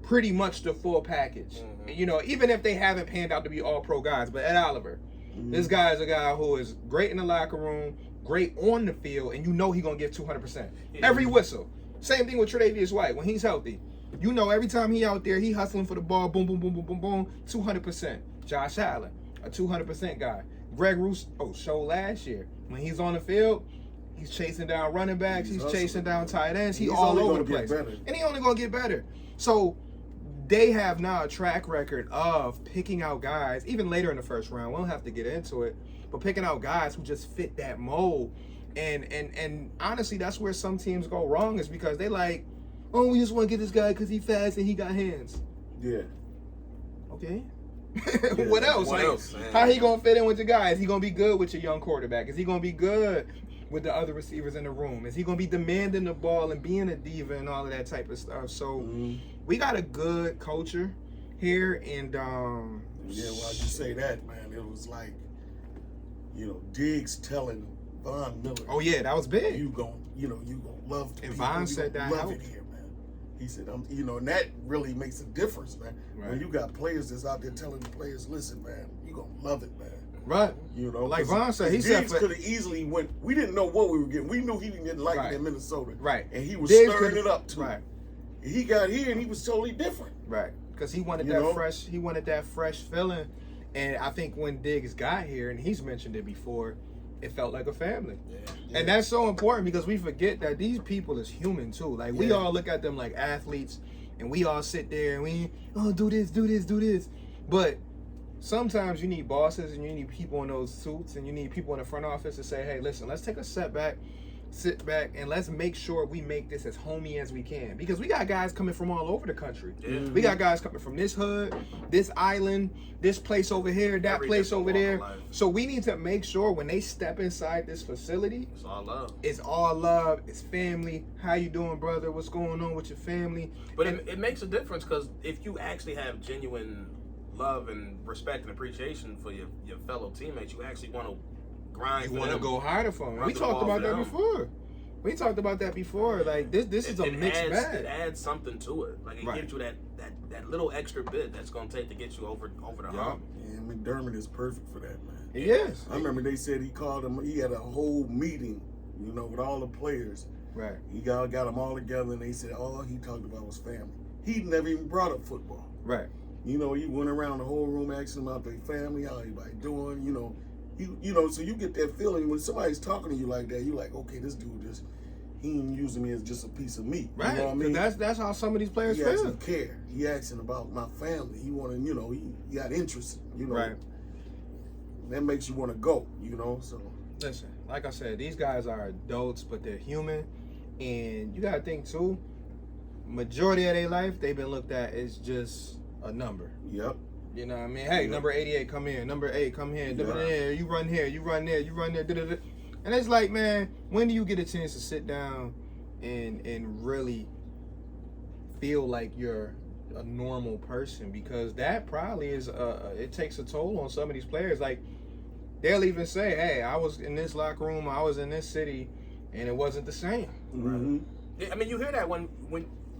pretty much the full package. You know, even if they haven't panned out to be all pro guys, but Ed Oliver, this guy is a guy who is great in the locker room, great on the field, and you know he's gonna give 200%. Every whistle. Same thing with Tre'Davious White when he's healthy. You know, every time he out there, he hustling for the ball, boom, boom, boom, boom, boom, boom, 200%. Josh Allen, a 200% guy. Greg Rousseau showed last year when he's on the field, he's chasing down running backs, he's chasing down tight ends, he's all over the place, and he only gonna get better. So they have now a track record of picking out guys, even later in the first round. We don't have to get into it, but picking out guys who just fit that mold. And honestly, that's where some teams go wrong, is because they like, oh, we just want to get this guy because he fast and he got hands. Yeah. Okay. What else? What else, man? How he gonna fit in with the guy? Is he gonna be good with your young quarterback? Is he gonna be good with the other receivers in the room? Is he gonna be demanding the ball and being a diva and all of that type of stuff? So we got a good culture here, and yeah. While you say that, man, it was like, you know, Diggs telling Von Miller, oh yeah, that was big. you gonna love the And people. Von You said gonna that love helped. it here, man. He said, and that really makes a difference, man. Right. When you got players that's out there telling the players, listen, man, you gonna love it, man. Right. You know, Like Von said, he said Diggs could have easily went. We didn't know what we were getting. We knew he didn't like it in Minnesota, Right. And he was Diggs stirring it up too. Right. He got here and he was totally different. Right. Because he wanted You that know? fresh. He wanted that fresh feeling, and I think when Diggs got here, and he's mentioned it before, it felt like a family. Yeah. And that's so important because we forget that these people is human too. Like we all look at them like athletes, and we all sit there and we do this. But sometimes you need bosses and you need people in those suits and you need people in the front office to say, hey, listen, let's take a step back, sit back, and let's make sure we make this as homey as we can. Because we got guys coming from all over the country. Yeah. We got guys coming from this hood, this island, this place over here, that Every place different over walk there. of life. So we need to make sure when they step inside this facility, It's all love. it's all love, it's family. How you doing, brother? What's going on with your family? But it makes a difference because if you actually have genuine love and respect and appreciation for your fellow teammates, you actually want to grind. You for want to them. go harder for them. Run We the talked ball about for that them. before. We talked about that before. Like this is a mixed bag. It adds something to it. Like it Right. gives you that little extra bit that's gonna take to get you over the hump. Yeah, McDermott is perfect for that, man. Yes. I remember they said he called him. He had a whole meeting, you know, with all the players. Right. He got them all together, and they said all he talked about was family. He never even brought up football. Right. You know, he went around the whole room asking about their family, how everybody doing. You know, so you get that feeling when somebody's talking to you like that. You like, okay, this dude he ain't using me as just a piece of meat. Right. You know what I mean? That's how some of these players He feel. actually care. He asking about my family. He wanted, you know, he got interest. You know, Right. That makes you want to go. You know, so. Listen, like I said, these guys are adults, but they're human, and you gotta think too. Majority of their life, they've been looked at as just a number. Yep. You know what I mean? Hey, number 88, come here. Number 8, come here. Yeah. You run here. You run there. You run there. Da-da-da. And it's like, man, when do you get a chance to sit down and really feel like you're a normal person? Because that probably is it takes a toll on some of these players. Like they'll even say, hey, I was in this locker room, I was in this city, and it wasn't the same. Mm-hmm. Yeah, I mean, you hear that when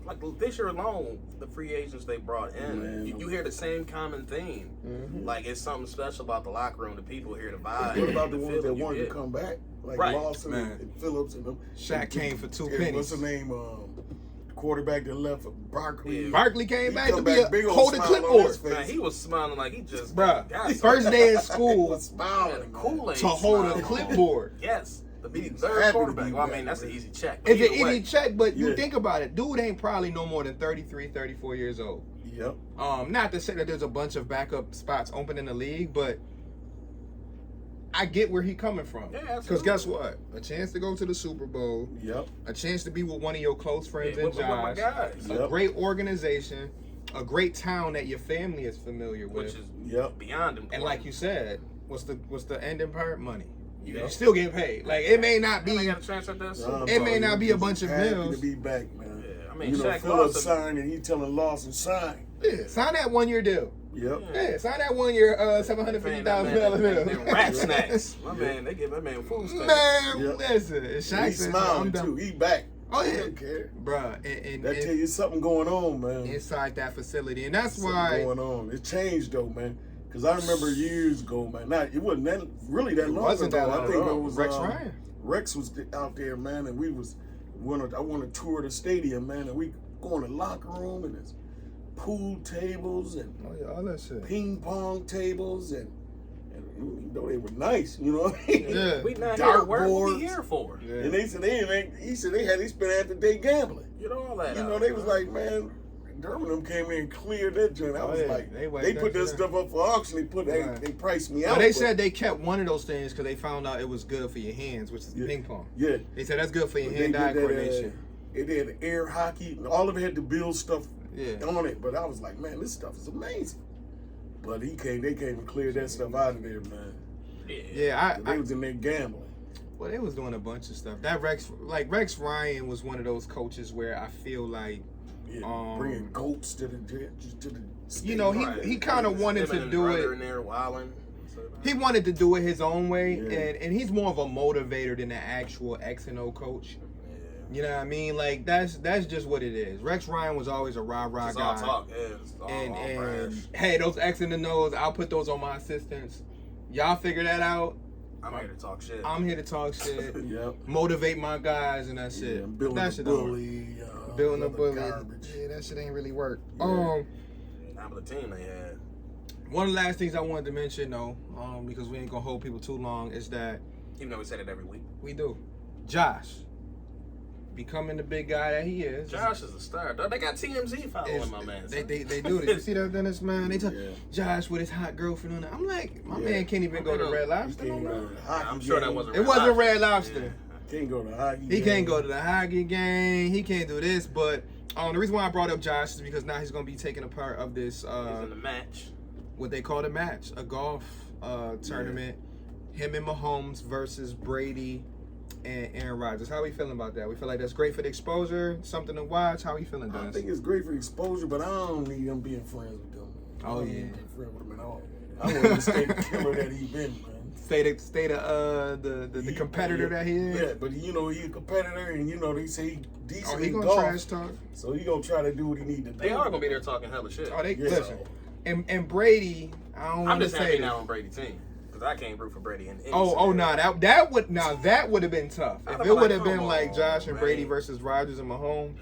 like this year alone, the free agents they brought in, Man. you hear the same common theme. Mm-hmm. Like it's something special about the locker room. The people here, the vibe. What about the the ones that feeling you wanted to get. come back, like Right. Lawson Man. and Phillips and them? Shaq came for 2 Yeah, pennies. What's the name? Quarterback that left for Barkley. Yeah. Barkley came He back come to be big a old hold a smile on clipboard. his face. Man, he was smiling like he just Bruh, got first day of He school was smiling, Kool-Aid to hold a smile. clipboard. Yes, the be He's third happy to quarterback. be Well, I back, mean, that's an man. easy check. It's an Either way, easy check, but you Yeah. think about it. Dude ain't probably no more than 33, 34 years old. Yep. Not to say that there's a bunch of backup spots open in the league, but I get where he coming from. Yeah, Because absolutely. guess what? A chance to go to the Super Bowl, Yep. a chance to be with one of your close friends Yeah, and with my Josh, guys. a Yep. great organization, a great town that your family is familiar with. which is Yep. beyond important. And like you said, what's the ending part? Money. You Yep. still get paid. Like it may not Man, I be. got to transfer that. I'm It may talking, not be he's a bunch of happy bills. to be back, man. Yeah, I mean, You know, Shaq Phillips lost. signed and he telling Lawson sign. Yeah, sign that 1 year deal. Yep. Yeah, sign that 1 year $750,000 Them rat bill. snacks. My man, they give that man food stamps. Man, Yep. listen, And Shaq he said, I'm smiling done. too. He back. Oh He yeah, don't care. bruh, and That tell you something going on, man. inside that facility, and that's Something why going on. It changed though, man. Because I remember years ago, man. Not it wasn't that really that it long wasn't ago. that long I think ago. it was Rex Ryan. Rex was out there, man, and I want to tour the stadium, man, and we go in the locker room and there's pool tables and Oh yeah, all that shit. ping pong tables and you know they were nice, you know what I mean? Yeah. We not here to work. What Dartboards. we here for? Yeah. And they said he said they spent half the day gambling. You know all that. You know, out, they was man. like, man, Durham came in and cleared that joint. I Oh, was yeah. like, They went they that put that shit. stuff up for auction. Right. They priced me Well, out. they but- said they kept one of those things because they found out it was good for your hands, which is Yeah. ping pong. yeah. They said that's good for your But they hand-eye did that, coordination. It had air hockey. And all of it had the Bill stuff Yeah. on it. But I was like, man, this stuff is amazing. But they came and cleared that stuff out of there, man. Yeah, They was in there gambling. well, they was doing a bunch of stuff. That Rex Ryan was one of those coaches where I feel like, Yeah, bringing goats to the you know, stadium. he kind of wanted to do In it. there wilding. He wanted to do it his own way, Yeah. and he's more of a motivator than an actual X and O coach. You know what I mean? Like that's just what it is. Rex Ryan was always a rah-rah It's guy. all talk. Yeah, it's all and brash. hey, those X and the O's, I'll put those on my assistants. Y'all figure that out. I'm here to talk shit. I'm here to talk shit, Yep. motivate my guys, and that's Yeah, it. building That a shit don't work. bully. Building a other bully. garbage. Yeah, that shit ain't really work. Yeah. Not with the team they had. One of the last things I wanted to mention though, because we ain't gonna hold people too long, is that Even though we said it every week. we do. Josh becoming the big guy that he is. Josh is a star. They got TMZ following It's- my man. They do this. You see that, Dennis, man? They talk Yeah. Josh with his hot girlfriend on it. I'm like, my Yeah. man can't even go to Red He Lobster. can't No go more. to the hockey I'm sure that game. wasn't. It wasn't Red Lobster. Yeah. Can't go to the hockey He game. can't go to the hockey game. He can't do this. But the reason why I brought up Josh is because now he's going to be taking a part of this, He's in the match. what they call a match, a golf tournament. Him and Mahomes versus Brady and Aaron Rodgers. How are we feeling about that? We feel like that's great for the exposure, something to watch. How are we feeling, I Dennis? think it's great for exposure, but I don't need him being friends with them. I Oh, don't yeah. need him being friends with him at all. I want him to stay the killer that he been, man. State of the competitor that he is. Yeah, but you know he a competitor, and you know they say he decent Oh, he in gonna golf, trash talk. so he gonna try to do what he need to do. They are gonna be there talking hella shit. Oh, they Yeah. listen. And Brady, I don't I'm want to just say happy this. now on Brady's team because I can't root for Brady in any Oh, scenario. no, that would have been tough. I'd If have it been would have like, been come like on, Josh and Brady man. versus Rodgers and Mahomes,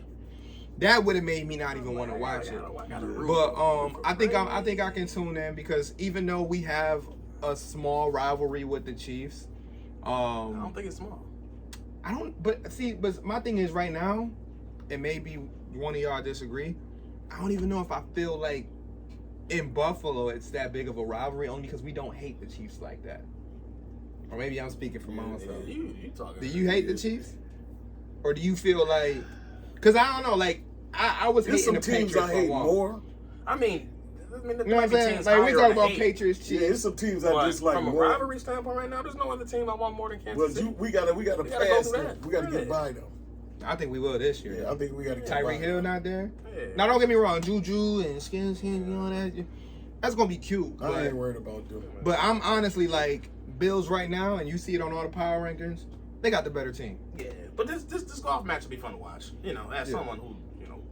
that would have made me not even want to watch it. But I think I can tune in because even though we have a small rivalry with the Chiefs, I don't think it's small. but my thing is right now, and maybe one of y'all disagree, I don't even know if I feel like in Buffalo it's that big of a rivalry only because we don't hate the Chiefs like that. Or maybe I'm speaking for myself. You talking? Do you hate the Chiefs? Or do you feel like, because I don't know, like I was There's hating some the teams Patriots I for a hate while. more. I mean, You know what I'm saying? Like we talk about Patriots, Yeah, Chiefs. there's some teams I dislike from a more. rivalry standpoint right now, there's no other team I want more than Kansas Well, City. we gotta We gotta go pass through them. that. We gotta get Yeah. by them. I think we will this year. Yeah, I think we gotta get by Tyreek Hill them. not there. Yeah. Now don't get me wrong, Juju and Skins, you know that. That's gonna be cute. I ain't worried about them. But I'm honestly like Bills right now, and you see it on all the power rankings. They got the better team. Yeah, but this golf match will be fun to watch. You know, as Yeah. someone who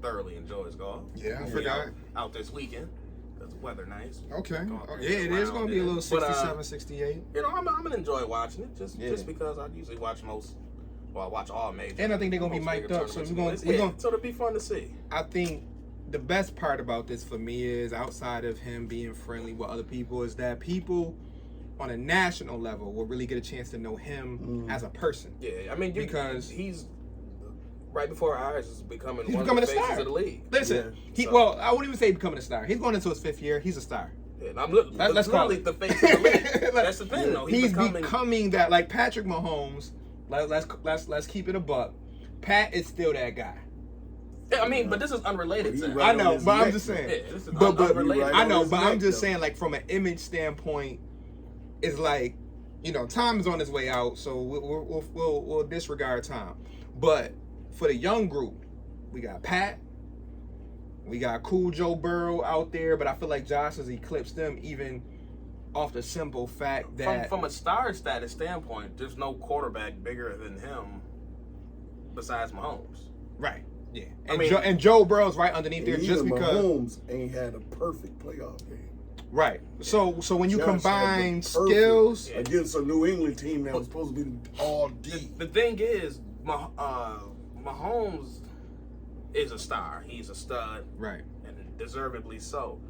thoroughly enjoys golf. Yeah, I Be forgot. out this weekend because the weather nice. Okay. Going Yeah, it is gonna be a little But, 67, 68. You know, I'm gonna enjoy watching it just Yeah. because I usually watch I watch all major. And I think they're gonna be most mic'd major up, so tournaments. we're gonna- so it'll be fun to see. I think the best part about this for me is outside of him being friendly with other people is that people on a national level will really get a chance to know him as a person. Yeah, I mean, because he's right before our eyes is becoming he's one becoming of the a faces star. of the league. Listen, Yeah, well, I wouldn't even say becoming a star. He's going into his 5th year. He's a star. Yeah, and I'm Let's call literally it the face of the league. That's the thing, though. He's becoming that, like Patrick Mahomes. Let's keep it a buck. Pat is still that guy. Yeah, I mean, but this is unrelated to him. I know, but I'm just saying. Yeah, this is but unrelated. I know, but I'm just saying, like from an image standpoint, it's like, you know, Tom is on his way out, so we'll disregard Tom. But for the young group, we got Pat, we got Cool Joe Burrow out there, but I feel like Josh has eclipsed them even off the simple fact that from a star status standpoint, there's no quarterback bigger than him besides Mahomes. Right. Yeah. And and Joe Burrow's right underneath there just because Mahomes ain't had a perfect playoff game. Right. So when you Josh combine had the skills against a New England team that was supposed to be all D. The thing is, Mahomes is a star. He's a stud. Right. And deservedly so.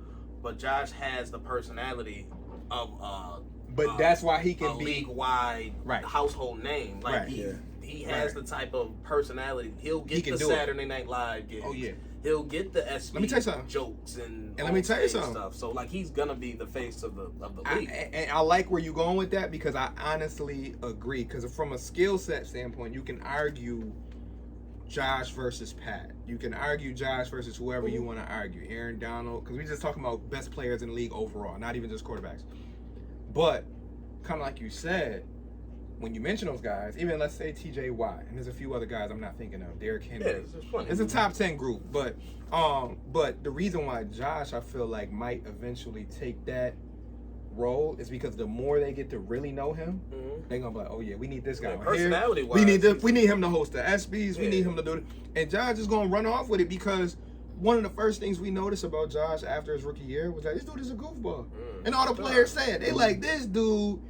But Josh has the personality of but that's why he can a be league-wide household name. Like right. he has the type of personality. He'll get the Saturday Night Live gigs. Oh yeah. He'll get the SB let me tell you something. Jokes and let me tell you something. Stuff. So like he's gonna be the face of the league. And I like where you're going with that because I honestly agree. Because from a skill set standpoint, you can argue Josh versus Pat. You can argue Josh versus whoever you want to argue. Aaron Donald, because we're just talking about best players in the league overall, not even just quarterbacks. But kind of like you said, when you mention those guys, even let's say TJ Watt, and there's a few other guys I'm not thinking of, Derrick Henry. Yeah, it's a top 10 group, but the reason why Josh, I feel like, might eventually take that role is because the more they get to really know him, they're gonna be like, oh yeah, we need this guy. Personality wise, we need him to host the ESPYs. We need him to do it. And Josh is gonna run off with it because one of the first things we noticed about Josh after his rookie year was that this dude is a goofball, and all the players said they like this dude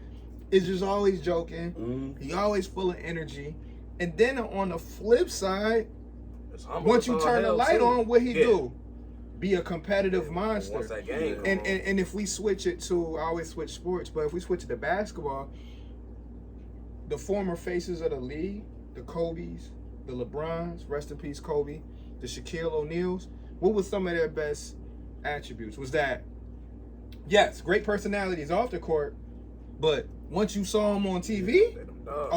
is just always joking. He always full of energy. And then on the flip side, once you turn the light on, what he do? Be a competitive monster. Once that game and if we switch it to, I always switch sports, but if we switch it to basketball, the former faces of the league, the Kobe's, the LeBrons, rest in peace Kobe, the Shaquille O'Neals, what was some of their best attributes? Was that, yes, great personalities off the court, but once you saw him on TV,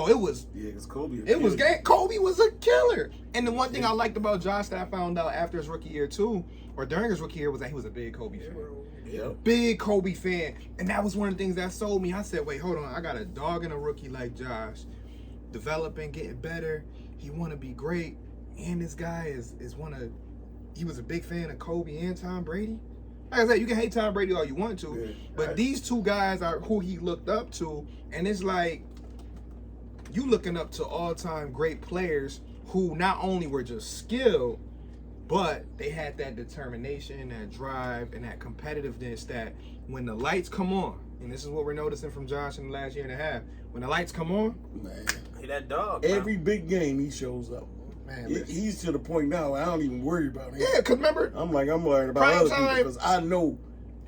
it was because Kobe. Kobe was a killer. And the one thing I liked about Josh that I found out after his rookie year too, or during his rookie year, was that he was a big Kobe fan. Big Kobe fan. And that was one of the things that sold me. I said, wait, hold on, I got a dog and a rookie like Josh, developing, getting better. He want to be great, and this guy he was a big fan of Kobe and Tom Brady. Like I said, you can hate Tom Brady all you want to, but these two guys are who he looked up to, and it's like you looking up to all-time great players who not only were just skilled, but they had that determination, that drive, and that competitiveness that when the lights come on, and this is what we're noticing from Josh in the last year and a half, when the lights come on, man, he that dog. Every big game he shows up. Man, he's to the point now I don't even worry about him. Yeah, because remember, I'm worried about other people because I know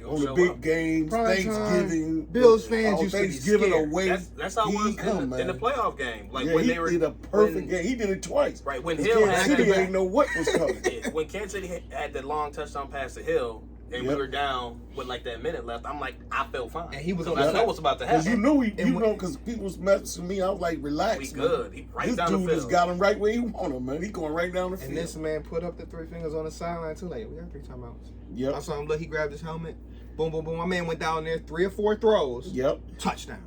on the big games, Thanksgiving, Bills fans used Thanksgiving to be away. That's how it was in the playoff game. Like when they did a perfect game. He did it twice. Right, when Hill Kansas City ain't know what was coming. When Kansas City had that long touchdown pass to Hill, and we were down with like that minute left, I'm like, I felt fine. And he was on that. I know what's about to happen. Because you know, because people was messing me. I was like, relax. We good. He right this down dude the field. just got him right where he want him, man. He going right down the field. And this man put up the 3 fingers on the sideline too. Like, we got 3 timeouts. Yep. I saw him look. He grabbed his helmet. Boom, boom, boom. My man went down there 3 or 4 throws. Yep. Touchdown.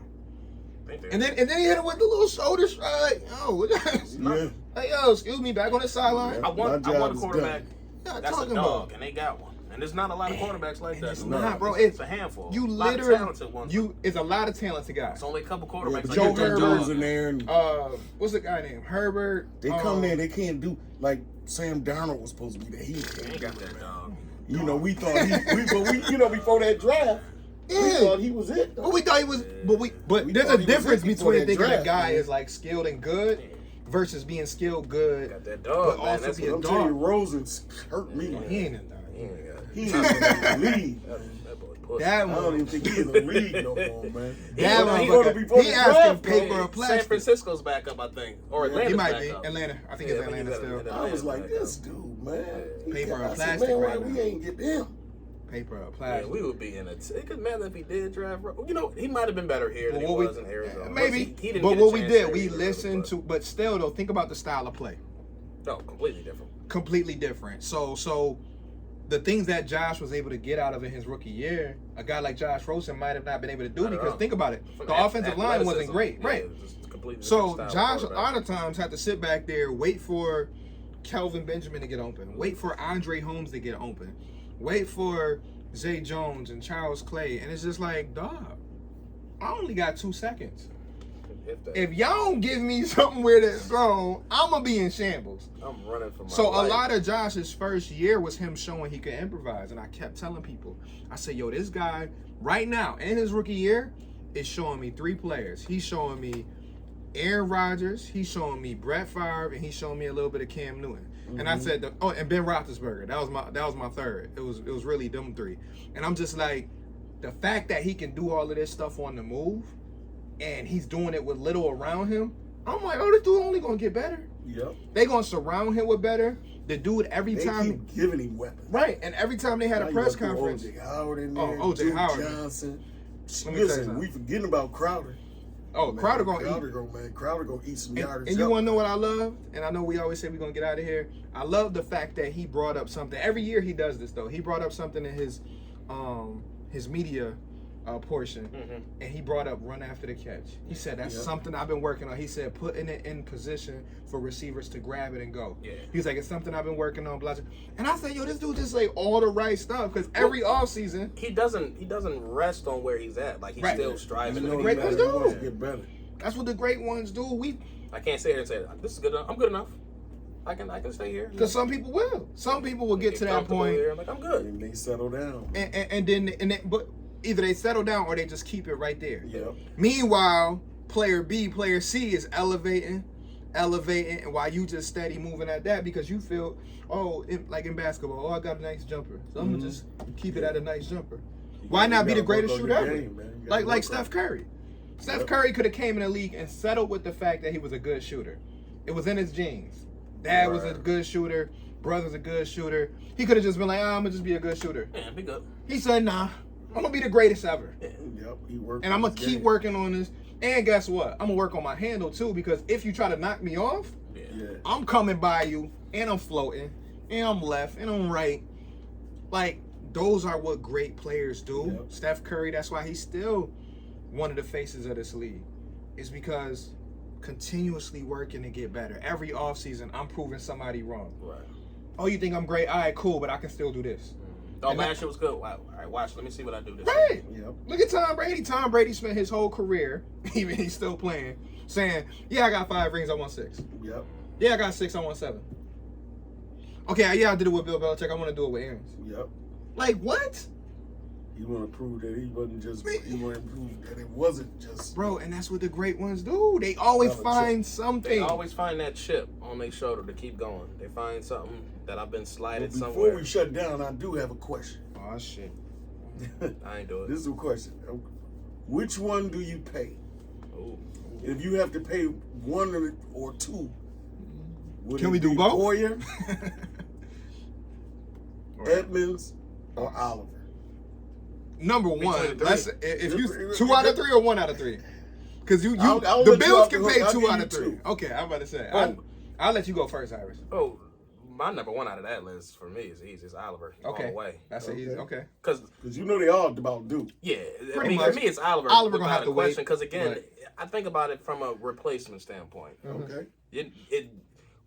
And then he hit him with the little shoulder strike. Hey, yo, excuse me, back on the sideline. I want a quarterback that's a dog, about. and they got one. And there's not a lot of quarterbacks like that. It's not, bro. It's a handful. You literally, it's a lot of talented guys. It's only a couple quarterbacks. Joe Herbert's in there. And, what's the guy named Herbert? They come there, they can't do like Sam Darnold was supposed to be there. He ain't got that dog. You know, we thought before that draft. We thought he was it. Though. But we thought he was. But there's a difference between thinking a guy is like skilled and good versus being skilled good. Got that dog, but also that's be a dog. dog. Rosen's hurt me. He ain't a dog. He ain't in the league. pussy. That I don't even think he's in the league no more, man. That He motherfucker, gonna be for he the asking draft, paper though. or San plastic. Francisco's back up, I think, or Yeah. Atlanta's He might back be up. Atlanta. I think Yeah, it's I think Atlanta he's still. Atlanta. I was like, back this up. dude, man. Paper or I said, plastic man, right why we now. ain't get them? Paper or Yeah, plastic. we would be in it. It could matter if he did draft. You know, he might have been better here than he Well, what was in Arizona. Maybe, He didn't but get a what we chance did, in we Arizona, listened but- to, but still though, think about the style of play. No, completely different. Completely different. So the things that Josh was able to get out of in his rookie year, a guy like Josh Rosen might have not been able to do Not at because all. think about it, From the offensive line wasn't athleticism, great, yeah, right? it was just a completely So different style of Josh a quarterback. lot of times had to sit back there, wait for Kelvin Benjamin to get open, wait for Andre Holmes to get open, wait for Zay Jones and Charles Clay, and it's just like, dog, I only got 2 seconds. If y'all don't give me something where that's gone, I'm gonna be in shambles. I'm running for my So life. a lot of Josh's first year was him showing he could improvise, and I kept telling people, I said, yo, this guy right now in his rookie year is showing me 3 players. He's showing me Aaron Rodgers, he's showing me Brett Favre, and he's showing me a little bit of Cam Newton. And I said, and Ben Roethlisberger. That was my third. It was really them 3. And I'm just like, the fact that he can do all of this stuff on the move, and he's doing it with little around him, I'm like, oh, this dude only gonna get better. Yep. They gonna surround him with better. The dude every They time, keep giving him weapons. right? And every time they had Now a you press gotta throw conference, O.J. Howard in Oh, there. O.J. Duke Howard. Johnson. Let me tell you Listen, something. we forgetting about Crowder. oh, Man, Crowder gonna Crowder eat. gonna eat some yardage. And you want to know what I love? And I know we always say we're going to get out of here. I love the fact that he brought up something. Every year he does this, though. He brought up something in his media portion, and he brought up run after the catch. He said, that's something I've been working on. He said, putting it in position for receivers to grab it and go. Yeah. He's like, it's something I've been working on. Blah, blah. And I said, yo, this dude just say all the right stuff because every offseason, He doesn't rest on where he's at. Like he's Right. still striving. You to know, be great he ones better. wants do. to get better. that's what the great ones do. I can't sit here and say this is good enough. I'm good enough. I can stay here. Because some people will. Some people will get to that comfortable point. here. I'm like, I'm good. And they settle down. But either they settle down or they just keep it right there. Yep. Meanwhile, player B, player C is elevating, and while you just steady moving at that because you feel, like in basketball, I got a nice jumper, so I'm gonna just keep it at a nice jumper. Why not be the greatest shooter ever? Like Steph Curry. Steph Curry could have came in the league and settled with the fact that he was a good shooter. It was in his genes. Dad was a good shooter. Brother's a good shooter. He could have just been like, I'm gonna just be a good shooter. Yeah, be good. He said, nah, I'm gonna be the greatest ever. Yep, he worked. And I'm on gonna his keep game. working on this. And guess what? I'm gonna work on my handle too because if you try to knock me off, Yeah. I'm coming by you and I'm floating and I'm left and I'm right. Like, those are what great players do. Yep. Steph Curry, that's why he's still one of the faces of this league. It's because continuously working to get better. Every offseason, I'm proving somebody wrong. Right. Oh, you think I'm great? All right, cool, but I can still do this. Oh, And last year was good. Wow. All right, watch. Let me see what I do this Right. year. Yep. Look at Tom Brady. Tom Brady spent his whole career, even he's still playing, saying, yeah, I got 5 rings, I want 6. Yep. Yeah, I got 6, I want 7. Okay, yeah, I did it with Bill Belichick. I want to do it with Aaron's. Yep. Like, what? He want to prove that he wasn't just. He want to prove that it wasn't just. Bro, and that's what the great ones do. They always Belichick. find They something. always find that chip on their shoulder to keep going. They find something that I've been But slighted before somewhere. we shut down, I do have a question. Oh, shit. I ain't do it. This is a question. Which one do you pay? Ooh. If you have to pay one or two, would Can it we do be both? Poyer, Edmonds, or Oliver? Number Between one, the three. let's if you 2 out of 3 or 1 out of 3. Because I'll the let you Bills off the can hook. pay I'll 2 give out you of 3. 2. Okay, I'm about to say. Oh. I'll let you go first, Iris. Oh, my number 1 out of that list for me is easy. It's Oliver. All Okay, the way. that's it. Easy. Okay. Because Because you know they all about Duke. yeah, Pretty for much. me it's Oliver. Oliver gonna without have a to wait, question. Because again, but- I think about it from a replacement standpoint. Okay.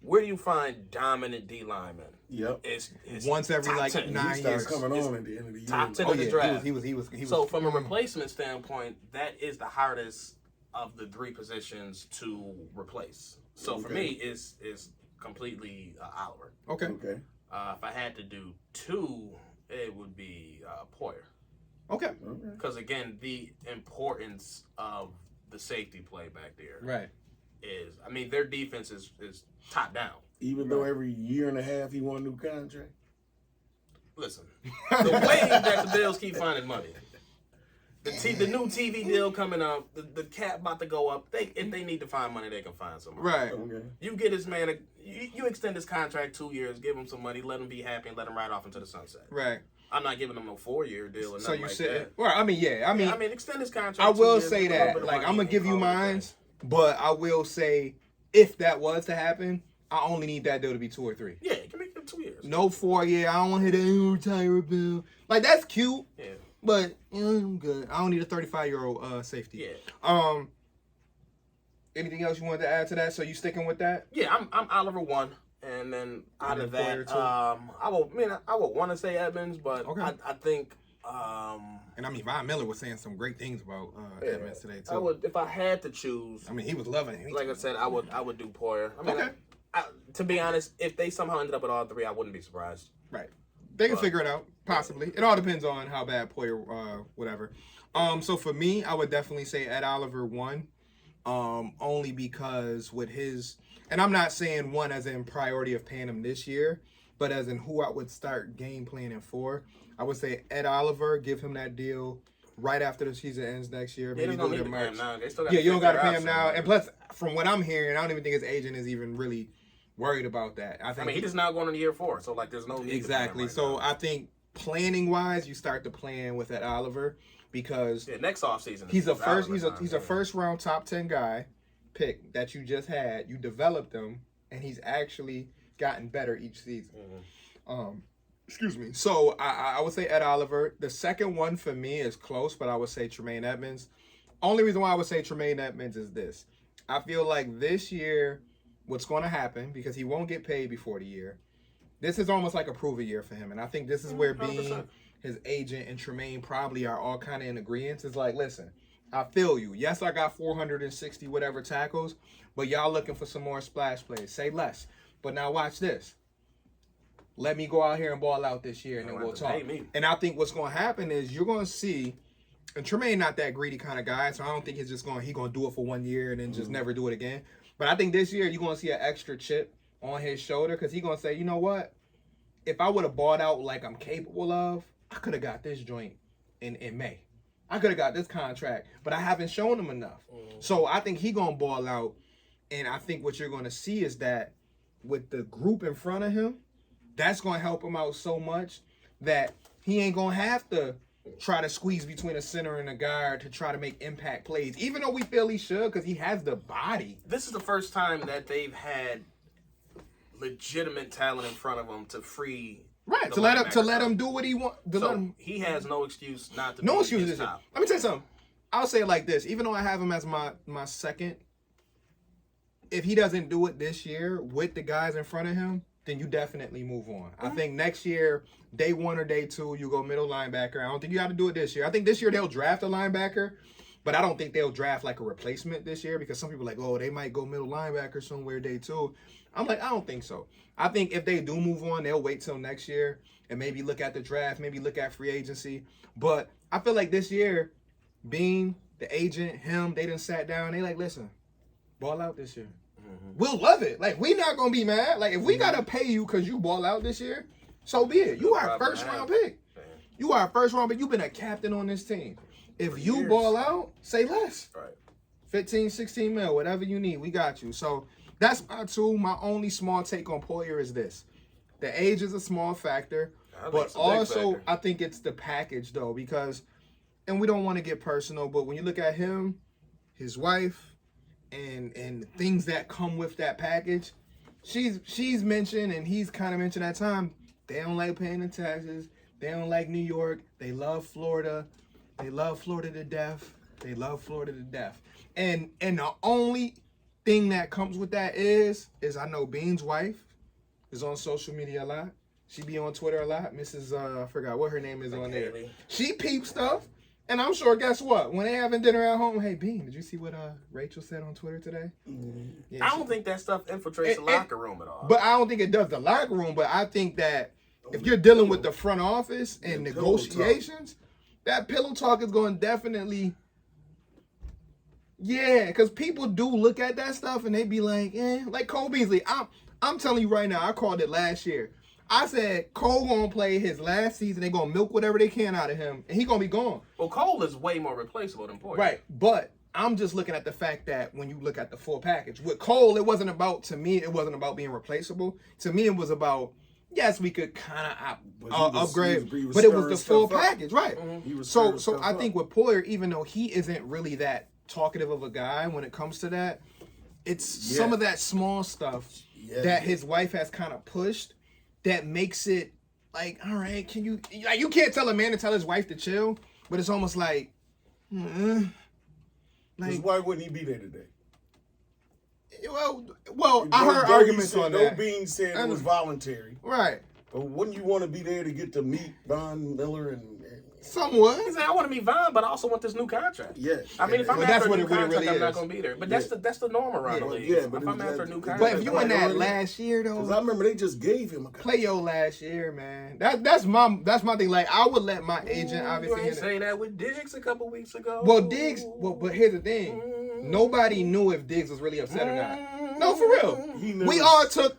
Where do you find dominant D linemen? Yep. It's Once every top like 10. 9 He started years. coming on at the end of the year. top 10 Oh of the yeah, draft. he was. So from a replacement standpoint, that is the hardest of the 3 positions to replace. So for Okay. me, it's completely Oliver. Okay. Okay. If I had to do 2, it would be Poyer. Okay. Okay. Because again, the importance of the safety play back there Right. is, I mean, their defense is top down. Even though every year and a half he won a new contract. Listen, the way that the Bills keep finding money, The new TV deal coming up, the cap about to go up. If they need to find money, they can find some money. Right. Okay. You get this man, you extend his contract 2 years, give him some money, let him be happy, and let him ride off into the sunset. Right. I'm not giving him no 4-year deal or So nothing you like said, that. well, I mean, extend his contract. I 2 will years, say give a little that, bit of like, money, I'm gonna and give you call it a day. mines, but I will say, if that was to happen, I only need that deal to be 2 or 3. Yeah, you can make it 2 years. No 4 year. I don't want to hit that Tyra bill. Like, that's cute, Yeah. but I'm good. I don't need a 35-year-old safety. Yeah. Anything else you wanted to add to that? So you sticking with that? Yeah, I'm Oliver 1. And then out And of then that, Poyer 2? I would want to say Edmonds, but Okay. I think And I mean, Von Miller was saying some great things about Edmonds today too. I would, if I had to choose. I mean, he was loving it. Like I said, I would do Poyer. I mean, Okay. To be honest, if they somehow ended up at all 3, I wouldn't be surprised. Right. They can figure it out, possibly. It all depends on how bad Poyer, whatever. So for me, I would definitely say Ed Oliver 1, only because with his, and I'm not saying 1 as in priority of paying him this year, but as in who I would start game planning for. I would say Ed Oliver, give him that deal right after the season ends next year. They Maybe don't do need it to in pay him March. now. They still got Yeah, you don't got to pay him figure now. out And plus, from what I'm hearing, I don't even think his agent is even really worried about that. I mean, he just now going into year 4, so like, there's no need. Exactly. To pay him right now. I think planning wise, you start to plan with Ed Oliver because next offseason. he's a first round top 10 guy pick that you just had. You developed him, and he's actually gotten better each season. Excuse me. So I would say Ed Oliver. The second one for me is close, but I would say Tremaine Edmonds. Only reason why I would say Tremaine Edmonds is this. I feel like this year, what's going to happen, because he won't get paid before the year, this is almost like a prove-it year for him. And I think this is where 100%. Bean, his agent, and Tremaine probably are all kind of in agreement. It's like, listen, I feel you. Yes, I got 460 whatever tackles, but y'all looking for some more splash plays. Say less. But now watch this. Let me go out here and ball out this year, and then we'll talk. And I think what's going to happen is you're going to see, and Tremaine not that greedy kind of guy, so I don't think he's just going to do it for 1 year and then just never do it again. But I think this year you're going to see an extra chip on his shoulder because he's going to say, you know what? If I would have bought out like I'm capable of, I could have got this joint in May. I could have got this contract, but I haven't shown him enough. So I think he's going to ball out, and I think what you're going to see is that with the group in front of him, that's going to help him out so much that he ain't going to have to try to squeeze between a center and a guard to try to make impact plays, even though we feel he should because he has the body. This is the first time that they've had legitimate talent in front of him to free. Right, to let him do what he wants. He has no excuse not to. No be excuse. his top. Let me tell you something. I'll say it like this. Even though I have him as my second, if he doesn't do it this year with the guys in front of him, then you definitely move on. I think next year, day 1 or day 2, you go middle linebacker. I don't think you got to do it this year. I think this year they'll draft a linebacker, but I don't think they'll draft like a replacement this year because some people are like, oh, they might go middle linebacker somewhere day 2. I'm like, I don't think so. I think if they do move on, they'll wait till next year and maybe look at the draft, maybe look at free agency. But I feel like this year, Bean, the agent, him, they done sat down. They like, listen, ball out this year. We'll love it. Like, we not going to be mad. Like, if we got to pay you because you ball out this year, so be it. You are a first-round pick. You are a first-round pick. You've been a captain on this team. If you ball out, say less. Right. 15, 16 mil, whatever you need, we got you. So that's my two. My only small take on Poyer is this. The age is a small factor, but also I think it's the package, though, because, and we don't want to get personal, but when you look at him, his wife, and things that come with that package, she's mentioned, and he's kind of mentioned at time, they don't like paying the taxes. They don't like New York. They love Florida. They love Florida to death. They love Florida to death. And the only thing that comes with that is I know Bean's wife is on social media a lot. She be on Twitter a lot. Mrs. I forgot what her name is on there. She peeps stuff. And I'm sure, guess what? When they having dinner at home, hey, Bean, did you see what Rachel said on Twitter today? Yeah, I don't think that stuff infiltrates the locker room at all. But I don't think it does the locker room. But I think that if you're dealing with the front office and negotiations, that pillow talk is going to definitely, because people do look at that stuff and they be like, like Cole Beasley. I'm telling you right now, I called it last year. I said Cole gonna play his last season. They gonna milk whatever they can out of him, and he gonna be gone. Well, Cole is way more replaceable than Poyer. Right, but I'm just looking at the fact that when you look at the full package with Cole, it wasn't about being replaceable. To me, it was about yes, we could kind of upgrade, but it was the full package, right? Mm-hmm. So I think with Poyer, even though he isn't really that talkative of a guy when it comes to that, it's some of that small stuff that his wife has kind of pushed that makes it like, all right, can you like you can't tell a man to tell his wife to chill, but it's almost like, like why wouldn't he be there today? Well, I heard arguments on that. No being said it was voluntary, right? But wouldn't you want to be there to get to meet Von Miller and somewhat? He said, I want to meet Von, but I also want this new contract. Yeah. I mean, if I'm after a new contract, really I'm not going to be there. But that's the norm around the league. Yeah, but if I'm after a new contract. But if you in that last year though, because I remember they just gave him a contract. Play your last year, man. That's my thing. Like I would let my agent obviously. You ain't say that with Diggs a couple weeks ago. Well, Diggs. Well, but here's the thing. Nobody knew if Diggs was really upset or not. No, for real. We all took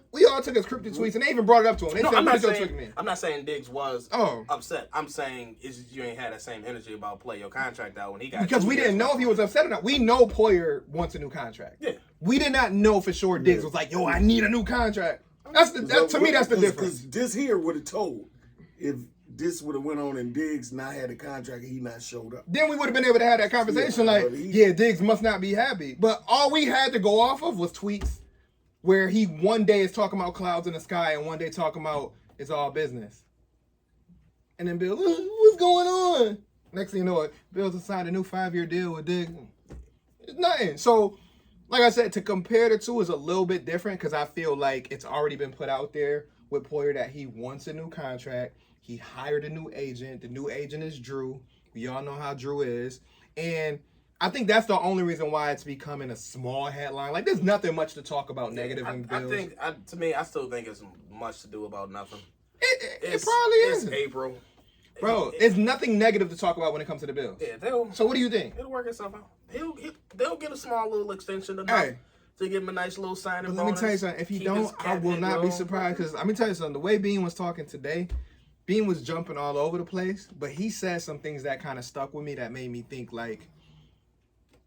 his cryptic tweets, and they even brought it up to him. They said, I'm not saying Diggs was upset. I'm saying you ain't had that same energy about play your contract out when he got. Because we didn't know if he was upset or not. We know Poyer wants a new contract. Yeah. We did not know for sure Diggs was like, yo, I need a new contract. To me, that's the difference. Because this here would have told if this would have went on and Diggs not had a contract and he not showed up. Then we would have been able to have that conversation Diggs must not be happy. But all we had to go off of was tweets where he one day is talking about clouds in the sky and one day talking about it's all business. And then Bill, what's going on? Next thing you know, Bill's signed a new 5-year deal with Diggs. It's nothing. So, like I said, to compare the two is a little bit different because I feel like it's already been put out there with Poyer that he wants a new contract. He hired a new agent. The new agent is Drew. We all know how Drew is. And I think that's the only reason why it's becoming a small headline. Like, there's nothing much to talk about negative in Bills. I still think it's much to do about nothing. It probably is. It's April. Bro, there's nothing negative to talk about when it comes to the Bills. Yeah, so what do you think? It'll work itself out. They'll get a small little extension to give him a nice little signing bonus. Let me tell you something. If he don't, I will not be surprised. Because let me tell you something. The way Bean was talking today, Bean was jumping all over the place. But he said some things that kind of stuck with me that made me think like,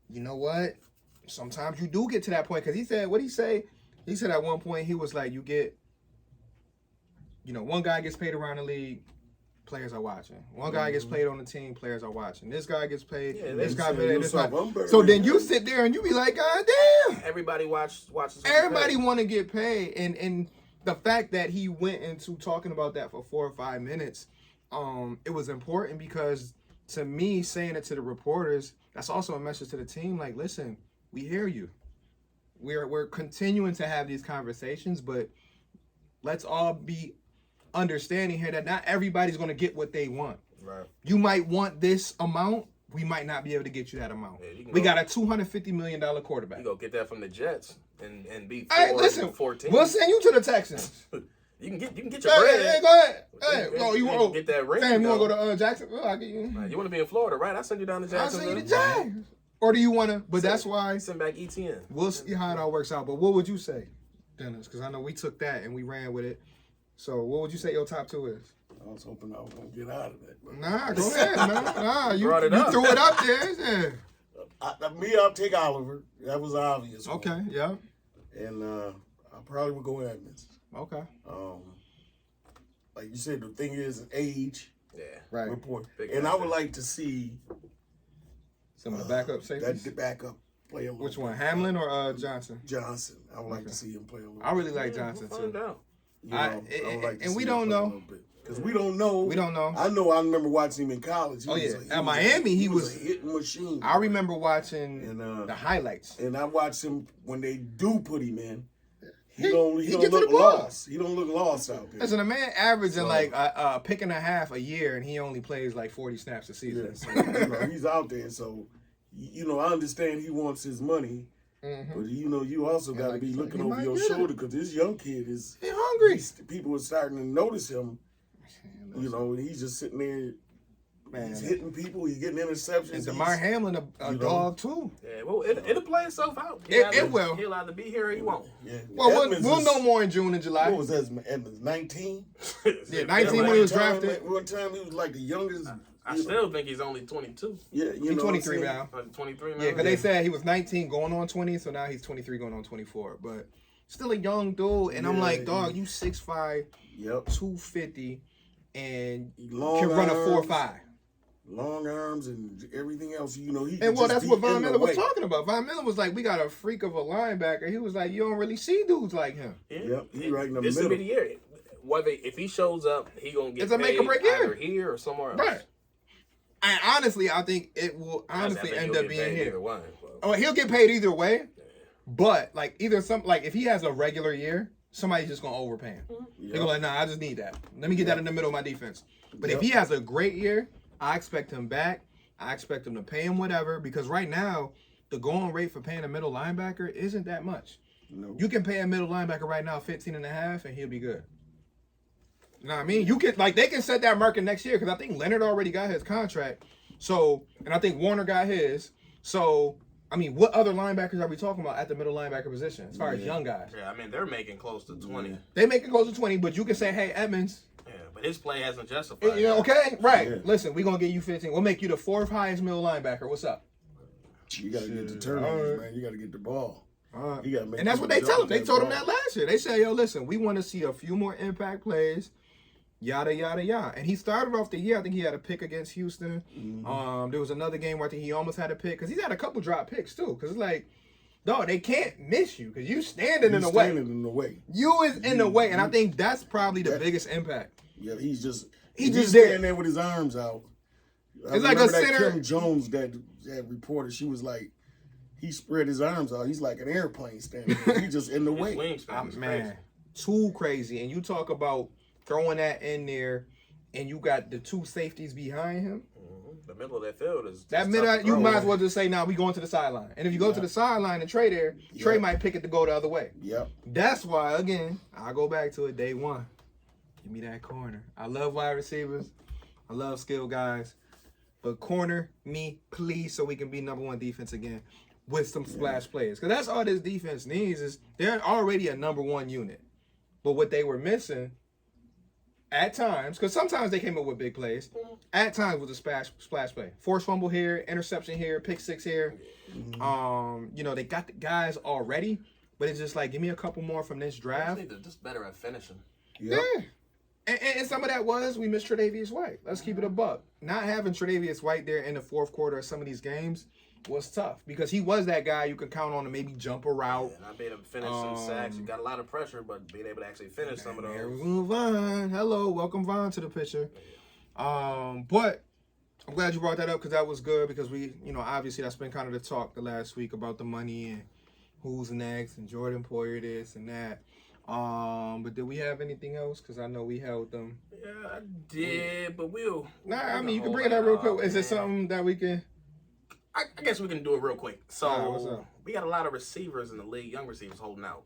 you know what? Sometimes you do get to that point. Because he said, what'd he say? He said at one point, he was like, you get, one guy gets paid around the league, players are watching. One guy gets played on the team, players are watching. This guy gets paid, this guy paid, this guy. So then you sit there and you be like, God damn. Everybody watches. Everybody want to get paid. And the fact that he went into talking about that for 4 or 5 minutes, it was important because to me, saying it to the reporters, that's also a message to the team. Like, listen, we hear you. We're continuing to have these conversations, but let's all be understanding here that not everybody's going to get what they want. Right. You might want this amount. We might not be able to get you that amount. Yeah, we got a $250 million quarterback. You go get that from the Jets and beat 14. We'll send you to the Texans. You can get your bread. Hey, go ahead. Hey, you want to get that ring? Sam, you want to go to Jacksonville? I'll get you. Right, you want to be in Florida, right? I'll send you down to Jacksonville. I'll send you to Jags. Or do you want to? But that's why. Send back ETN. We'll see how it all works out. But what would you say, Dennis? Because I know we took that and we ran with it. So what would you say your top 2 is? I was hoping I was going to get out of that. But... Nah, go ahead, man. Nah, you up. threw it up there. Yeah. I'll take Oliver. That was obvious. Okay, yeah. And I probably would go Edmonds. Okay. Like you said, the thing is age. Yeah. Right. Report. And I would like to see some of the backup safeties. That backup play a little. Which one, Hamlin or Johnson? Johnson. I would like to see him play a little. I really like Johnson too. I would like to and see we don't know. Because we don't know. We don't know. I remember watching him in college. At Miami, he was a hitting machine. I remember watching the highlights. And I watched him when they do put him in. He don't look lost. He don't look lost out there. Listen, a man averaging like a pick and a half a year, and he only plays like 40 snaps a season. Yeah, so, he's out there. So, I understand he wants his money. Mm-hmm. But, you also got to be looking over your shoulder because this young kid is hungry. People are starting to notice him. He's just sitting there Man, he's hitting people. He's getting interceptions. and DeMar Hamlin a dog too. Yeah, well, it'll play itself out. It will. He'll either be here or he won't. Yeah. Well, we'll know more in June and July. What was that? Edmonds 19. Yeah, 19 when he was drafted. One time he was like the youngest. I still think he's only 22. Yeah, He's 23 now. 23 now. Yeah, because they said he was 19 going on 20, so now he's 23 going on 24. But still a young dude, and I'm like, dog, you 6'5", 250, and long can run a arms, 4.5. Long arms and everything else, you know. He And well, that's what Von Miller was way. talking about. Von Miller was like, we got a freak of a linebacker. He was like, you don't really see dudes like him. Yeah. Yep, he's right in the this middle. This will be the year. Whether if he shows up, he gonna get It's a paid make or break year. either here or somewhere else. Right. And honestly, I think it will honestly end up being here. Way, oh, he'll get paid either way, but like if he has a regular year, somebody's just gonna overpay him. They're gonna like, nah, I just need that. Let me get that in the middle of my defense. But if he has a great year, I expect him back. I expect them to pay him whatever, because right now, the going rate for paying a middle linebacker isn't that much. No. You can pay a middle linebacker right now 15.5 and he'll be good. You know what I mean? You can they can set that market next year, because I think Leonard already got his contract. So, and I think Warner got his. So, I mean, what other linebackers are we talking about at the middle linebacker position as far as young guys? Yeah, I mean, they're making close to 20. They make it close to 20, but you can say, hey, Edmonds. Yeah, but his play hasn't justified. You know, okay, right. Yeah. Listen, we're going to get you 15. We'll make you the 4th highest middle linebacker. What's up? You got to get the turnovers, man. You got to get the ball. And You gotta make that's what people they tell him. jump They that told him ball. that last year. They said, yo, listen, we want to see a few more impact plays, yada, yada, yada. And he started off the year, I think he had a pick against Houston. There was another game where I think he almost had a pick, because he's had a couple drop picks, too. Because it's like, dog, they can't miss you, because you standing in the way. Standing in the way. You is in the way, and I think that's probably the biggest impact. Yeah, he's just there. standing there with his arms out. It's like a that center. Kim Jones that reported, she was like, he spread his arms out. He's like an airplane standing there. He's just in the way. Wingspan is Man, too crazy. And you talk about throwing that in there, and you got the two safeties behind him. The middle of that field is That middle, you might as well just say, "Nah, we going to the sideline." And if you go to the sideline and Trey there, Trey might pick it to go the other way. Yep. That's why, again, I go back to it. Day one, give me that corner. I love wide receivers. I love skill guys, but corner me, please, so we can be number one defense again with some splash players. Because that's all this defense needs is they're already a number one unit. But what they were missing at times, because sometimes they came up with big plays, at times was a splash play. Forced fumble here, interception here, pick six here. They got the guys already, but it's just like, give me a couple more from this draft. They're just better at finishing. Yep. Yeah. And some of that was we missed Tre'Davious White. Let's keep it a buck. Not having Tre'Davious White there in the fourth quarter of some of these games was tough, because he was that guy you could count on to maybe jump a route. Yeah, not being able to finish some sacks. You got a lot of pressure, but being able to actually finish some of There we those. go, Vaughn. Hello, welcome Vaughn to the picture. But I'm glad you brought that up, because that was good, because we, obviously that's been kind of the talk the last week about the money and who's next and Jordan Poyer this and that. But did we have anything else? Because I know we held them. Yeah, I did, but we'll. Nah, I mean, you can bring it up real quick. Is it something that we can? I guess we can do it real quick. So what's up? we got a lot of receivers in the league, young receivers holding out.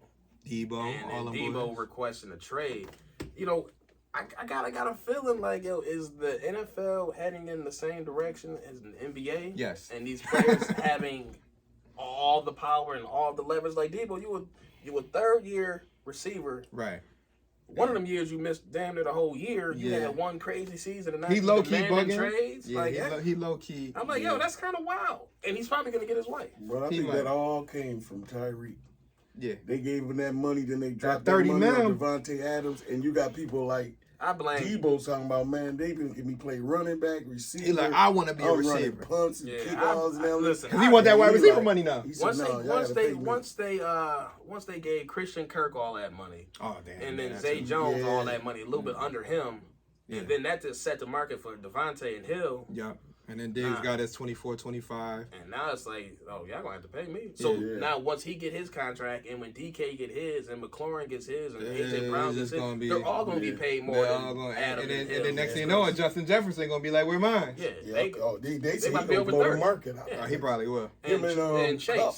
Debo, And Debo requesting a trade. I got a feeling like, is the NFL heading in the same direction as the NBA? Yes. And these players having all the power and all the leverage. Like Debo, you a third year receiver. Right. One of them years you missed damn near the whole year. You Yeah. had one crazy season and now He low key demanding bugging. trades. Yeah, he low key. I'm like, that's kind of wild. And he's probably gonna get his way. But I think that all came from Tyreek. Yeah. They gave him that money, then they dropped That 30 that money on mil. Devontae Adams, and you got people like I blame. Debo talking about, man, they been me play running back, receiver. He like, I want to be a I'm running receiver. punts and Yeah, kickoffs and everything. listen, Because he want that wide He receiver like- money now. He said, Once no, y'all once gotta they pay me. once they gave Christian Kirk all that money, Oh, damn. and then man, Zay Jones yeah. all that money, a little bit under him, Yeah. and then that just set the market for Devontae and Hill. Yeah. And then Diggs got his 24-25. And now it's like, y'all gonna have to pay me. So Yeah. now once he get his contract, and when DK get his, and McLaurin gets his, and Yeah, AJ Brown it's gets just his, gonna be- they're all gonna be paid more They're than all going, Adam and Hill. then next thing you know, Justin Jefferson gonna be like, where mine? Yeah, Yeah, they say might he be gonna over blow the 30. market out. Yeah. He probably will. Him and, and Chase. Cup.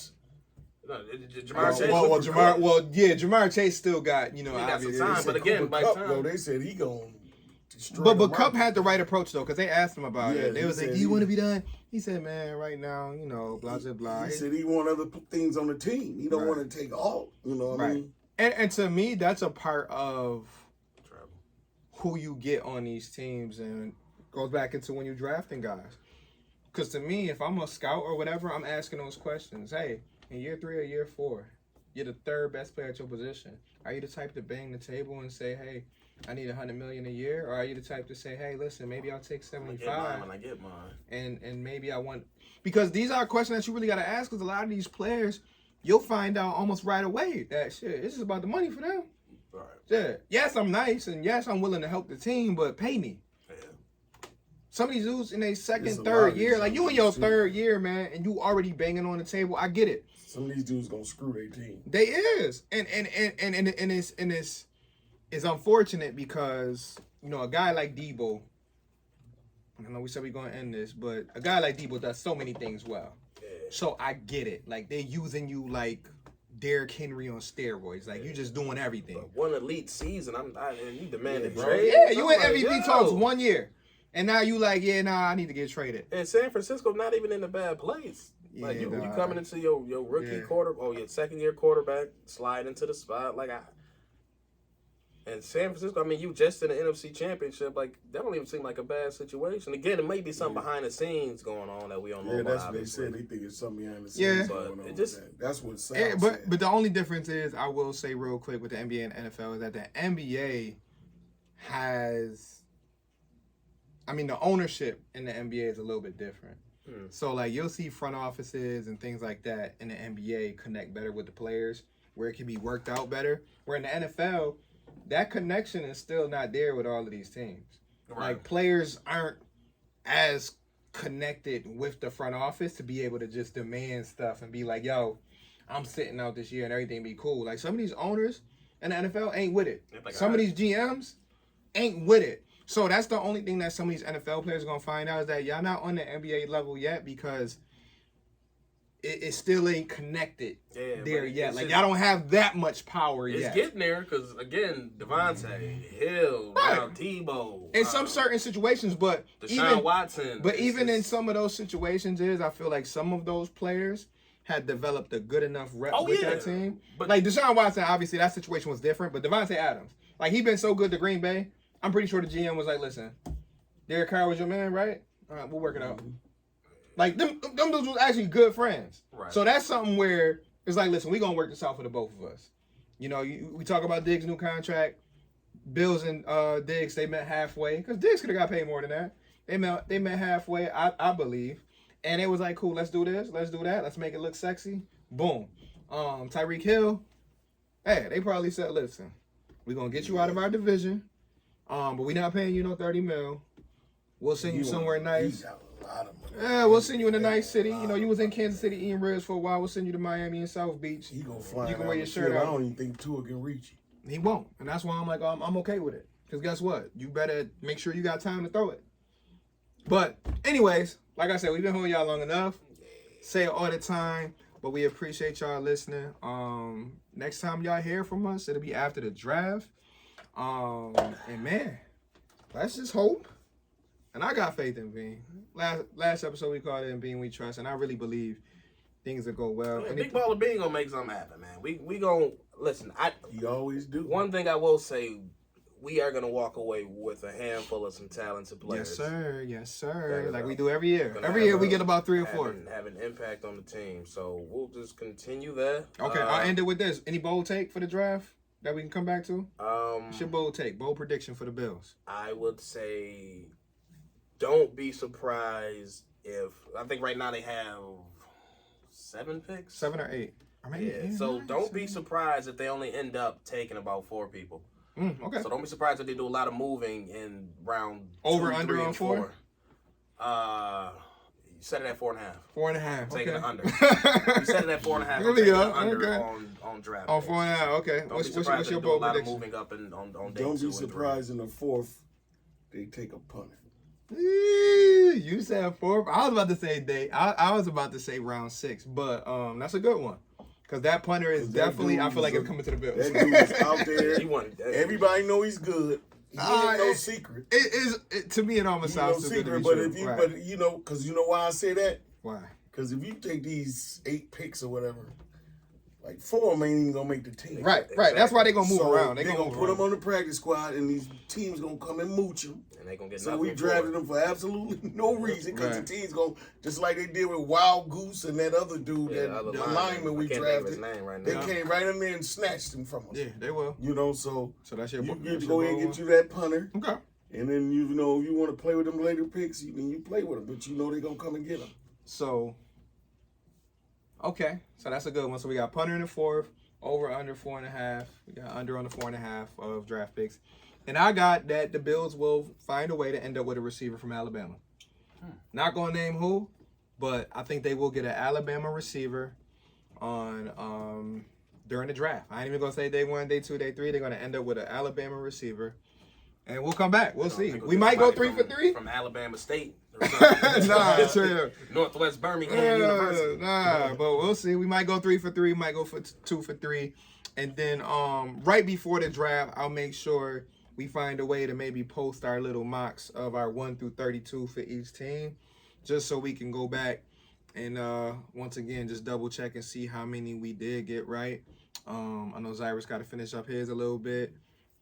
No, Jamar Chase. Jamar Chase still got, got some obviously. time, They said but again, Cooper by Kupp, the though, time- they said he gonna But Cup had the right approach though, because they asked him about it. They was like, "Do you want to be done?" He said, "Man, right now, blah blah blah." He said he want other things on the team. He don't want to take all. You know what I mean? And to me, that's a part of who you get on these teams, and goes back into when you're drafting guys. Because to me, if I'm a scout or whatever, I'm asking those questions. Hey, in year 3 or year 4, you're the 3rd best player at your position. Are you the type to bang the table and say, "Hey, I need $100 million a year," or are you the type to say, "Hey, listen, maybe I'll take 75 when I get mine, and maybe I want," because these are questions that you really got to ask. Because a lot of these players, you'll find out almost right away that shit, this is about the money for them. Right. Yeah. Yes, I'm nice, and yes, I'm willing to help the team, but pay me. Yeah. Some of these dudes in their second, third year, like you in your 3rd year, man, and you already banging on the table. I get it. Some of these dudes gonna screw their team. They is, and it's unfortunate because a guy like Debo. I know we said we're gonna end this, but a guy like Debo does so many things well. Yeah. So I get it. Like they're using you like Derrick Henry on steroids. Like you just doing everything. But one elite season, you demanded bro. trade. Yeah, you in MVP talks 1 year, and now you like, I need to get traded. And San Francisco not even in a bad place. Like you coming into your rookie quarter, your 2nd-year quarterback, slide into the spot and San Francisco. I mean, you just in the NFC Championship. Like that don't even seem like a bad situation. Again, it may be something behind the scenes going on that we don't know. Yeah, about, that's what they said. They think it's something behind the scenes going on. That's what sounds. But the only difference is, I will say real quick with the NBA and NFL is that the NBA has, the ownership in the NBA is a little bit different. So, like, you'll see front offices and things like that in the NBA connect better with the players, where it can be worked out better. Where in the NFL, that connection is still not there with all of these teams. Right. Like, players aren't as connected with the front office to be able to just demand stuff and be like, "Yo, I'm sitting out this year and everything be cool." Like, some of these owners in the NFL ain't with it. Like, some of these GMs ain't with it. So that's the only thing that some of these NFL players are going to find out, is that y'all not on the NBA level yet, because it still ain't connected there yet. Like, y'all don't have that much power yet. It's getting there because, again, Devontae, Hill, now Tebow. In some certain situations, but Deshaun Watson. But even in some of those situations I feel like some of those players had developed a good enough rep with that team. But like Deshaun Watson, obviously that situation was different, but Devontae Adams, like he been so good to Green Bay, I'm pretty sure the GM was like, "Listen, Derek Carr was your man, right? All right, we'll work it out." Like, them dudes was actually good friends. Right. So that's something where it's like, "Listen, we're going to work this out for the both of us." We talk about Diggs' new contract. Bills and Diggs, they met halfway. Because Diggs could have got paid more than that. They met halfway, I believe. And it was like, "Cool, let's do this. Let's do that. Let's make it look sexy." Boom. Tyreek Hill, they probably said, "Listen, we're going to get you out of our division. But we're not paying you no $30 million. We'll send you somewhere nice. Yeah, we'll send you in a nice city. You was in Kansas City eating ribs for a while. We'll send you to Miami and South Beach. He gonna fly. You can wear your shirt out. I don't even think Tua can reach you. He won't, and that's why I'm like, I'm okay with it. Because guess what? You better make sure you got time to throw it. But anyways, like I said, we've been holding y'all long enough. Say it all the time, but we appreciate y'all listening. Next time y'all hear from us, it'll be after the draft. And man, let's just hope. And I got faith in Bean. Last episode we called it "In Bean We Trust," and I really believe things will go well. Yeah, Big Baller Bean gonna make something happen, man. We gonna listen. He always do. One thing I will say, we are gonna walk away with a handful of some talented players. Yes, sir. Like we do every year. Every year we get about 3 or 4. Have an impact on the team. So we'll just continue that. Okay, I'll end it with this. Any bold take for the draft that we can come back to? What's your bold take? Bold prediction for the Bills? I would say, don't be surprised if, I think right now they have 7 picks. 7 or 8. So don't be surprised if they only end up taking about 4 people. Okay. So don't be surprised if they do a lot of moving in round over 2, under 3, on and 4. You set it at 4.5. 4.5. Taking okay. the under. You set it at 4.5. There we go. Under on draft. On 4.5. Okay. What's your bold prediction? Moving up on day Don't 2 be surprised in the 4th they take a punter. You said 4. I was about to say day. I was about to say round 6, but that's a good one. Because that punter is definitely, I feel like it's coming to the Bills. That dude is out there. Everybody know he's good. ain't no secret. It is to me. It almost He ain't sounds no too good to secret, be but true. if you, Right. but you know, because you know why I say that? Why? Because if you take these 8 picks or whatever, like 4 of them ain't even gonna make the team. Right. That's why they gonna move around. They gonna put them on the practice squad, and these teams gonna come and mooch them. And they gonna get So nothing we for drafted it. them for absolutely no reason because Right. the team's gonna just like they did with Wild Goose and that other dude, Yeah, that other the lineman. lineman we I can't think of drafted. his name right They now. came right in there and snatched him from us. Yeah, they will. You know, so So that's your. you that's get to your go ahead and bold get you that punter, one? Okay. and then you know if you want to play with them later picks, you play with them, but you know they gonna come and get them. So. Okay, so that's a good one. So we got punter in the 4th, over under 4.5. We got under on the 4.5 of draft picks, and I got that the Bills will find a way to end up with a receiver from Alabama. Not gonna name who, but I think they will get an Alabama receiver on during the draft. I ain't even gonna say day 1, day 2, day 3. They're gonna end up with an Alabama receiver, and we'll come back. We'll see. We might go 3 for 3. From Alabama State. Nah, true. Northwest Birmingham University. Nah, but we'll see. We might go 3 for 3. Might go for 2 for 3, and then right before the draft, I'll make sure we find a way to maybe post our little mocks of our 1 through 32 for each team, just so we can go back and once again just double check and see how many we did get right. I know Zyrus got to finish up his a little bit.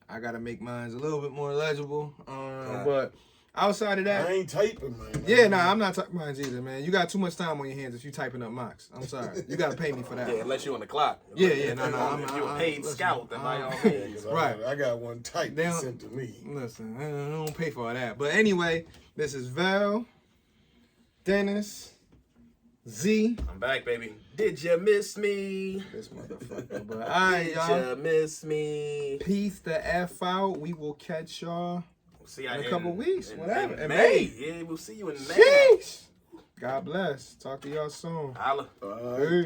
I got to make mine a little bit more legible, but. Outside of that, I ain't typing, man. yeah, nah, I'm not typing mine either, man. You got too much time on your hands if you typing up mocks. I'm sorry. You got to pay me for that. Yeah, unless you're on the clock. Yeah, If no, you're a paid listen, scout, then by all means. Right. I got one typed They don't- sent to me. Listen, I don't pay for all that. But anyway, this is Val, Dennis, Z. I'm back, baby. Did you miss me? This motherfucker. But all right, Did y'all. you miss me? Peace the F out. We will catch y'all. See In a couple weeks, whatever. In In May. May. Yeah, we'll see you in May. Sheesh. God bless. Talk to y'all soon. Holla. Peace.